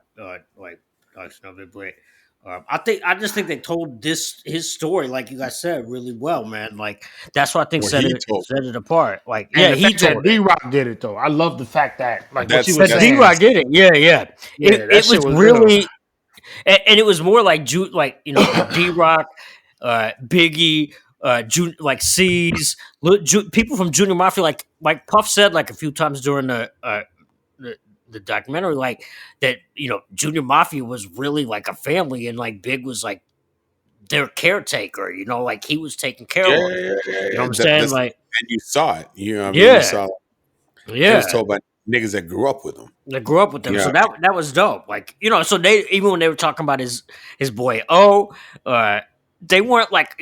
like production of it, but I just think they told his story, like you guys said, really well, man. Like that's what I think set it apart. Like, and he told D-Rock did it though. I love the fact that like what you was saying. D-Rock did it. Yeah. It was really, and it was more like D-Rock, Biggie. Like C's people from Junior Mafia, like Puff said like a few times during the documentary, like that Junior Mafia was really like a family, and like Big was like their caretaker, like he was taking care of them. You know what I'm saying? Like, and you saw it, you know what I mean? You saw it. Yeah, it was told by niggas that grew up with him. So that was dope. Like, so they, even when they were talking about his boy O, they weren't like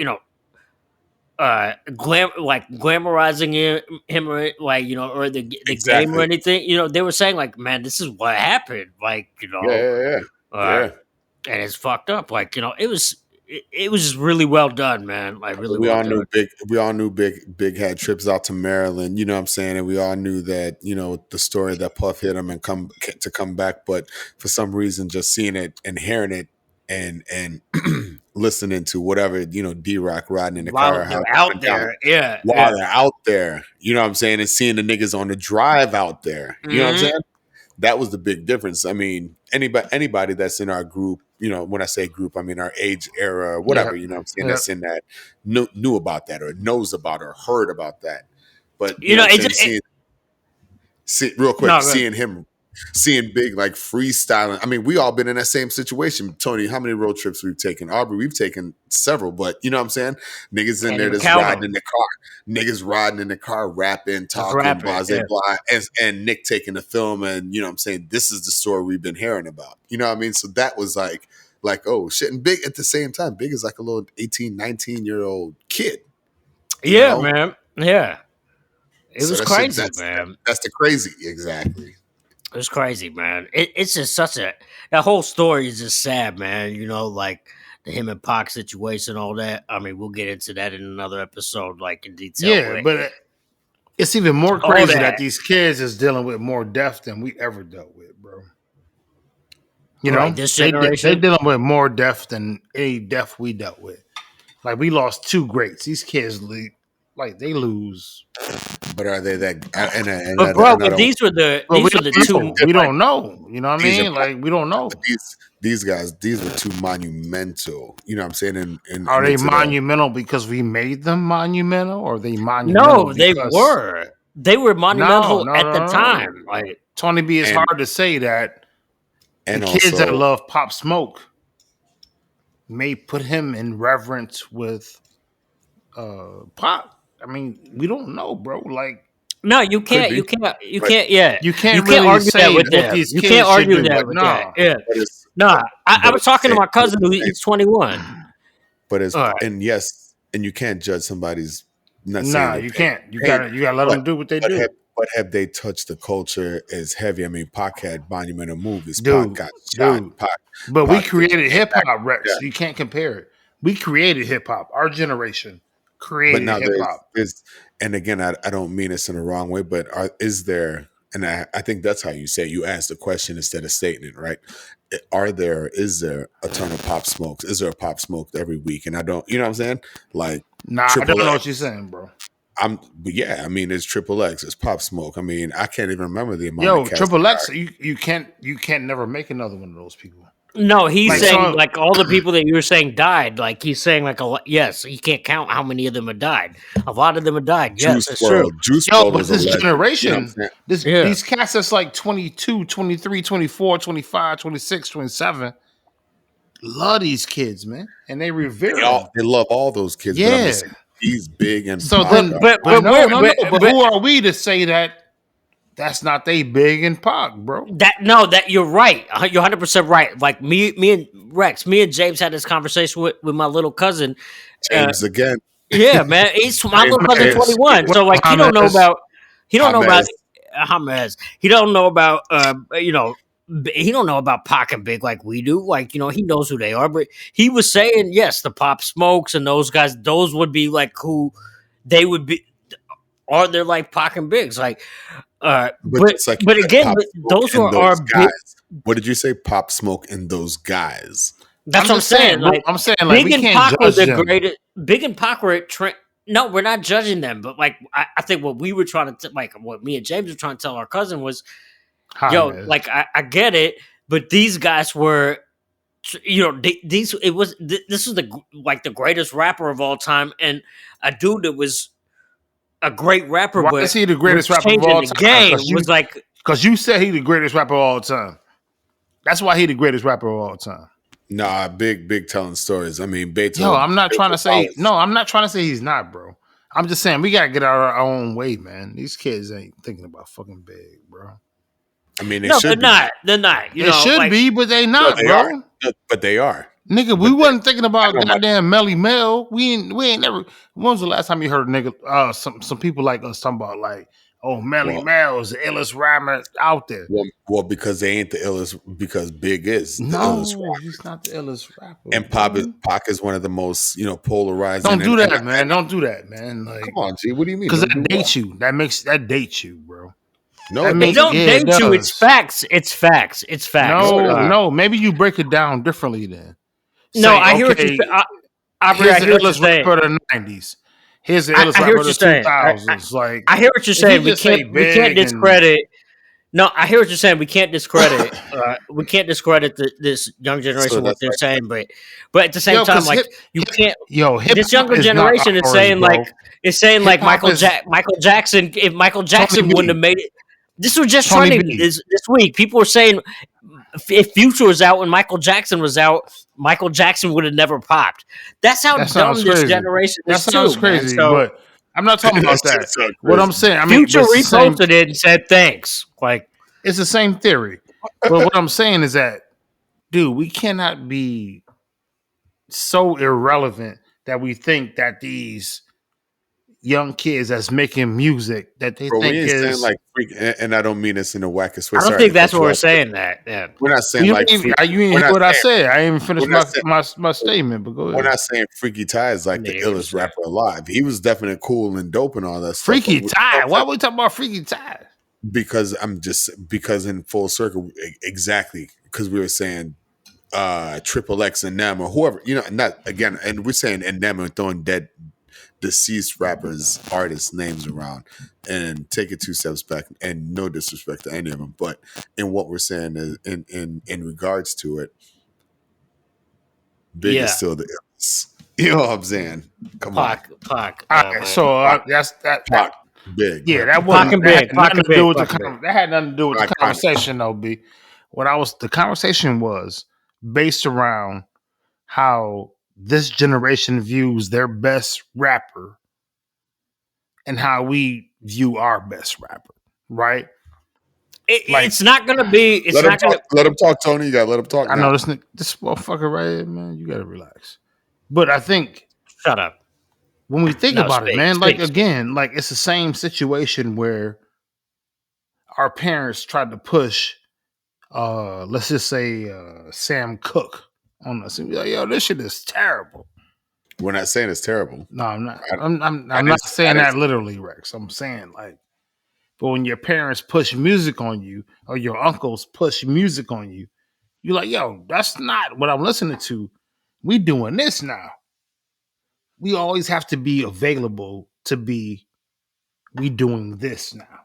glamorizing him or like or the game or anything. They were saying like, man, this is what happened, like and it's fucked up, like it was just really well done, man. Like really, we all knew Big had trips out to Maryland, you know what I'm saying, and we all knew that the story that Puff hit him and come back, but for some reason just seeing it and hearing it and listening to whatever D-Rock riding in the car they're out there, they're out there, you know what I'm saying, and seeing the niggas on the drive out there, you know what I'm saying, that was the big difference. I mean, anybody that's in our group, when I say group, I mean our age era or whatever, you know what I'm saying, that's in that knew about that or knows about or heard about that, but seeing him seeing Big like freestyling. I mean, we all been in that same situation. Tony, how many road trips we've taken? Aubrey, we've taken several, but you know what I'm saying? Niggas in there just riding in the car. Niggas riding in the car, rapping, talking, blah, and Nick taking the film, and you know what I'm saying? This is the story we've been hearing about. You know what I mean? So that was like, oh shit. And Big at the same time, Big is like a little 18, 19-year-old kid. Yeah, man. Yeah. It was crazy, man. That's the crazy, exactly. It was crazy, man. It's just that whole story is just sad, man. You know, like the him and Pac situation, all that. I mean, we'll get into that in another episode, like in detail. Yeah, but it's even more crazy that these kids is dealing with more death than we ever dealt with, bro. You know, this generation, they dealing with more death than any death we dealt with. Like we lost two greats. These kids they lose. But are they that? But these were the two. We don't know. You know what I mean? Like we don't know. These guys, these were two monumental. You know what I'm saying? Are they monumental because we made them monumental, or are they monumental? No, they were. They were monumental at the time. Like Tony B, it's hard to say that. And the kids that love Pop Smoke may put him in reverence with Pop. I mean, we don't know, bro. Like, no, you can't. Yeah, you can't really argue say that with them. You can't argue that with that. Yeah, no. I was talking to my cousin who's 21. But and you can't judge somebody's. Nah, you can't. You gotta let them do what they do. But have they touched the culture as heavy? I mean, Pac had monumental movies. Pac got shot. But we created hip hop, Rex. You can't compare it. We created hip hop. Our generation created hip hop. And again, I don't mean this in the wrong way, but is there? And I think that's how you say it. You ask the question instead of stating it, right? Is there a ton of Pop Smokes? Is there a Pop Smoke every week? And I don't, you know what I'm saying? Like, I don't know what you're saying, bro. I mean, it's Triple X, it's Pop Smoke. I mean, I can't even remember the amount. Yo, Triple X, you can't never make another one of those people. No, he's saying like all the people that you were saying died. Like he's saying like yes, he can't count how many of them have died. A lot of them have died. Yes, it's true. But this generation, these cats that's like 22, 23, 24, 25, 26, 27, love these kids, man, and they revere them. They love all those kids. Yeah. He's big and so then, but who are we to say that that's not they big and Pac, bro? That you're right. You're 100% right. Like me and Rex, me and James had this conversation with my little cousin. James again. Yeah, man. He's my little cousin 21. So like he don't know about Hamas. He don't know about he don't know about Pac and Big like we do. Like, you know, he knows who they are. But he was saying, yes, the Pop Smokes and those guys, those would be like who they would be. Or they're like Pac and Bigs. Like, but again, those were our guys. What did you say? Pop Smoke and those guys. That's what I'm saying. Like, Big and Pac were the greatest. Big and Pac were no, we're not judging them. But like, I think what we were trying to what me and James were trying to tell our cousin was, like I get it, but these guys were, you know, this was the greatest rapper of all time, and a dude that was a great rapper. Why is he the greatest rapper of all time? Because you said he the greatest rapper of all time. That's why he the greatest rapper of all time. Nah, big telling stories. I mean, I'm not trying to say he's not, bro. I'm just saying we gotta get our own way, man. These kids ain't thinking about fucking Big, bro. I mean, they're not. They're not. They should be, but they not, bro. But they are. Nigga, we wasn't thinking about goddamn Melly Mel. We ain't never. When was the last time you heard some people like us talking about like, oh, Melly Mel is the illest rhymer out there? Well, because they ain't the illest. Because Big is the illest rapper. He's not the illest rapper. And Pac is one of the most polarizing. Don't do that, man. Don't do that, man. Like, come on, G. What do you mean? Because that dates you. That dates you, bro. No, they don't date you. It's facts. It's facts. It's facts. No. Maybe you break it down differently then. No, I hear what you're saying. Here's the illest rapper of the 90s. Here's the illest rapper of the 2000s. Like, I hear what you're saying. We can't discredit. No, I hear what you're saying. We can't discredit. We can't discredit this young generation what they're saying, but at the same time, like you can't. This younger generation is saying like Michael Jackson. If Michael Jackson wouldn't have made it. This was just trending this week. People were saying if Future was out and Michael Jackson was out, Michael Jackson would have never popped. That's how dumb this generation is. That sounds crazy, so, but I'm not talking about that. So what I'm saying, I mean, Future reposted it and said thanks. Like, it's the same theory. But what I'm saying is that, dude, we cannot be so irrelevant that we think that these young kids that's making music that they think is like freak, and I don't mean this in the wackest way. I don't think that's what we're saying. That we're not saying you ain't what I said. I ain't even finished my statement. But go ahead. We're not saying Freaky Ty is like the illest rapper alive. He was definitely cool and dope and all that stuff. Freaky Ty. Why are we talking about Freaky Ty? Because in full circle, exactly. Because we were saying Triple X and them or whoever, not again, and we're saying and them and throwing dead deceased rappers, artists' names around, and take it 2 steps back. And no disrespect to any of them, but in what we're saying is in regards to it, Big is still the illest. You know what I'm saying? Come on, Pac. So that's that. Pac, Big. Yeah, that wasn't that had nothing to do with the conversation, though. B. The conversation was based around how this generation views their best rapper and how we view our best rapper, right? It's not going to be... Let him talk, Tony. You got to let him talk. I know this motherfucker right here, man. You got to relax. But I think... Shut up. When we think about it, man, again, it's the same situation where our parents tried to push, let's just say, Sam Cooke on us and be like, yo, this shit is terrible. We're not saying it's terrible. No, I'm not. I'm not saying that literally, Rex. I'm saying but when your parents push music on you or your uncles push music on you, you're like, yo, that's not what I'm listening to. We doing this now. We always have to be available to be. We doing this now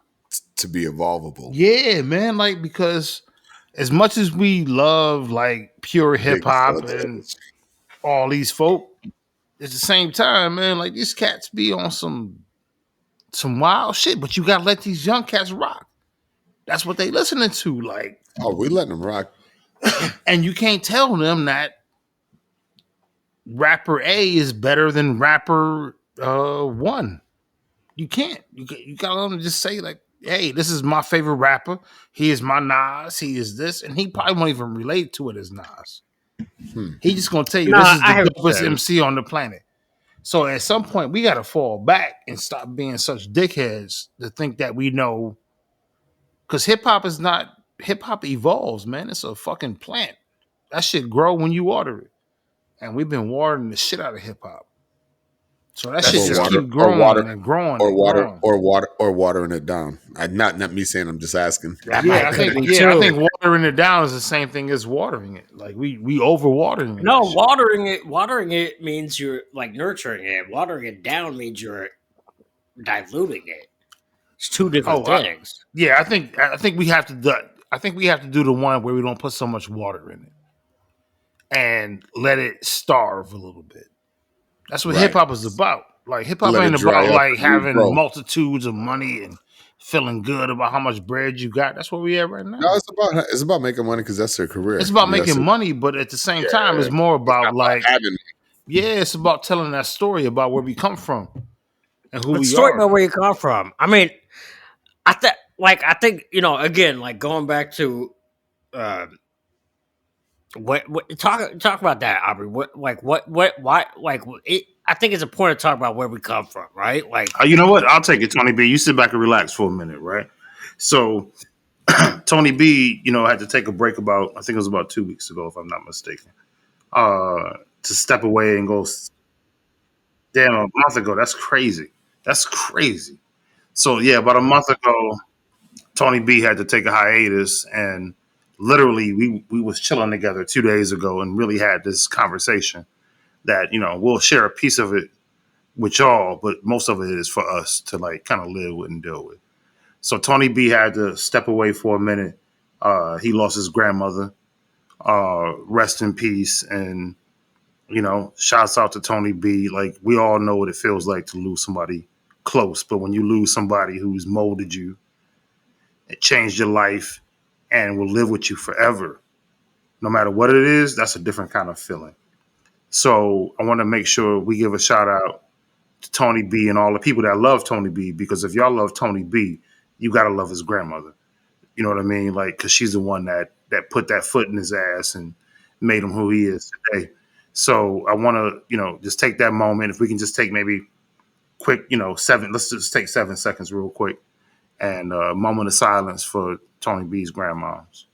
to be evolvable. Yeah, man. Because as much as we love pure hip hop and all these folk, at the same time, man, these cats be on some wild shit. But you gotta let these young cats rock. That's what they listening to. We letting them rock, and you can't tell them that rapper A is better than rapper 1. You can't. You gotta let them just say hey, this is my favorite rapper. He is my Nas. He is this, and he probably won't even relate to it as Nas. He just gonna tell you this is the dopest MC on the planet. So at some point, we gotta fall back and stop being such dickheads to think that we know. Because hip hop evolves, man. It's a fucking plant. That shit grow when you water it, and we've been watering the shit out of hip hop. So that shit just keep growing and growing, or watering it down. Not me saying. I'm just asking. I think watering it down is the same thing as watering it. We overwatering it. No, watering it means you're nurturing it. Watering it down means you're diluting it. It's 2 different things. I think we have to do. I think we have to do the one where we don't put so much water in it and let it starve a little bit. That's what hip hop is about. Hip hop ain't about having multitudes of money and feeling good about how much bread you got. That's where we at right now. No, it's about making money because that's their career. It's about making money, but at the same time, it's more about it's about telling that story about where we come from and who we are. Story about where you come from. I mean, I think again, going back to what talk about that, Aubrey. Why I think it's important to talk about where we come from, right? You know what? I'll take it, Tony B. You sit back and relax for a minute, right? So Tony B, had to take a break I think it was about 2 weeks ago, if I'm not mistaken, to step away and go. Damn, a month ago. That's crazy. So yeah, about a month ago, Tony B had to take a hiatus, and literally we was chilling together 2 days ago and really had this conversation that we'll share a piece of it with y'all, but most of it is for us to kind of live with and deal with. So Tony B had to step away for a minute. He lost his grandmother. Rest in peace. And shouts out to Tony B. We all know what it feels like to lose somebody close, but when you lose somebody who's molded you it changed your life and will live with you forever. No matter what it is, that's a different kind of feeling. So I want to make sure we give a shout out to Tony B and all the people that love Tony B, because if y'all love Tony B, you got to love his grandmother. You know what I mean? Like, because she's the one that put that foot in his ass and made him who he is today. So I want to, just take that moment. If we can just take maybe quick, let's just take 7 seconds real quick and a moment of silence for Tony B's grandmoms.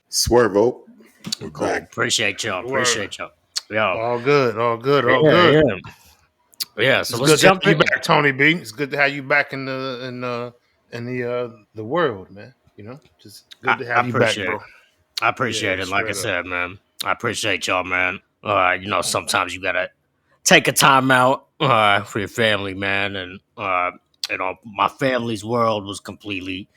Swerve, Cool. Appreciate y'all. Yo. All good. Yeah, so let's jump in. Back, Tony B. It's good to have you back in the world, man. Just good to have you back, bro. I appreciate it. Like I said, man, I appreciate y'all, man. Sometimes you gotta take a time out for your family, man, and my family's world was completely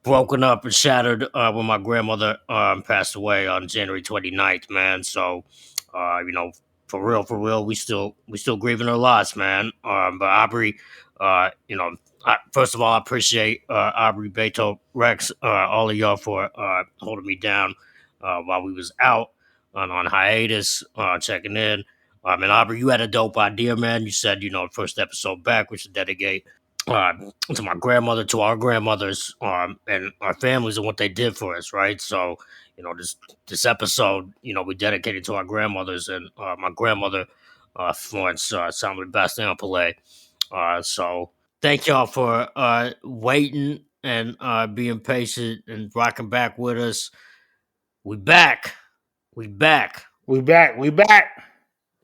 broken up and shattered when my grandmother passed away on January 29th, man. So, for real, we still grieving her loss, man. But Aubrey, first of all, I appreciate Aubrey, Beto, Rex, all of y'all for holding me down while we was out on hiatus, checking in. And Aubrey, you had a dope idea, man. You said, first episode back, we should dedicate to my grandmother, to our grandmothers, and our families and what they did for us, right? So, this episode, we dedicated to our grandmothers and my grandmother, Florence Bastiampillai. So thank y'all for waiting and being patient and rocking back with us. We back.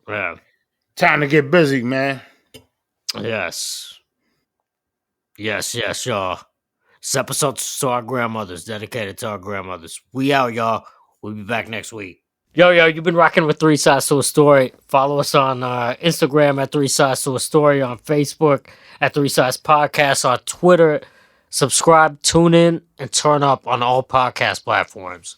Yeah. Time to get busy, man. Yes, y'all. This episode's to our grandmothers, dedicated to our grandmothers. We out, y'all. We'll be back next week. Yo, you've been rocking with 3 Sides to a Story. Follow us on Instagram at 3 Sides to a Story, on Facebook at 3 Sides Podcast, on Twitter. Subscribe, tune in, and turn up on all podcast platforms.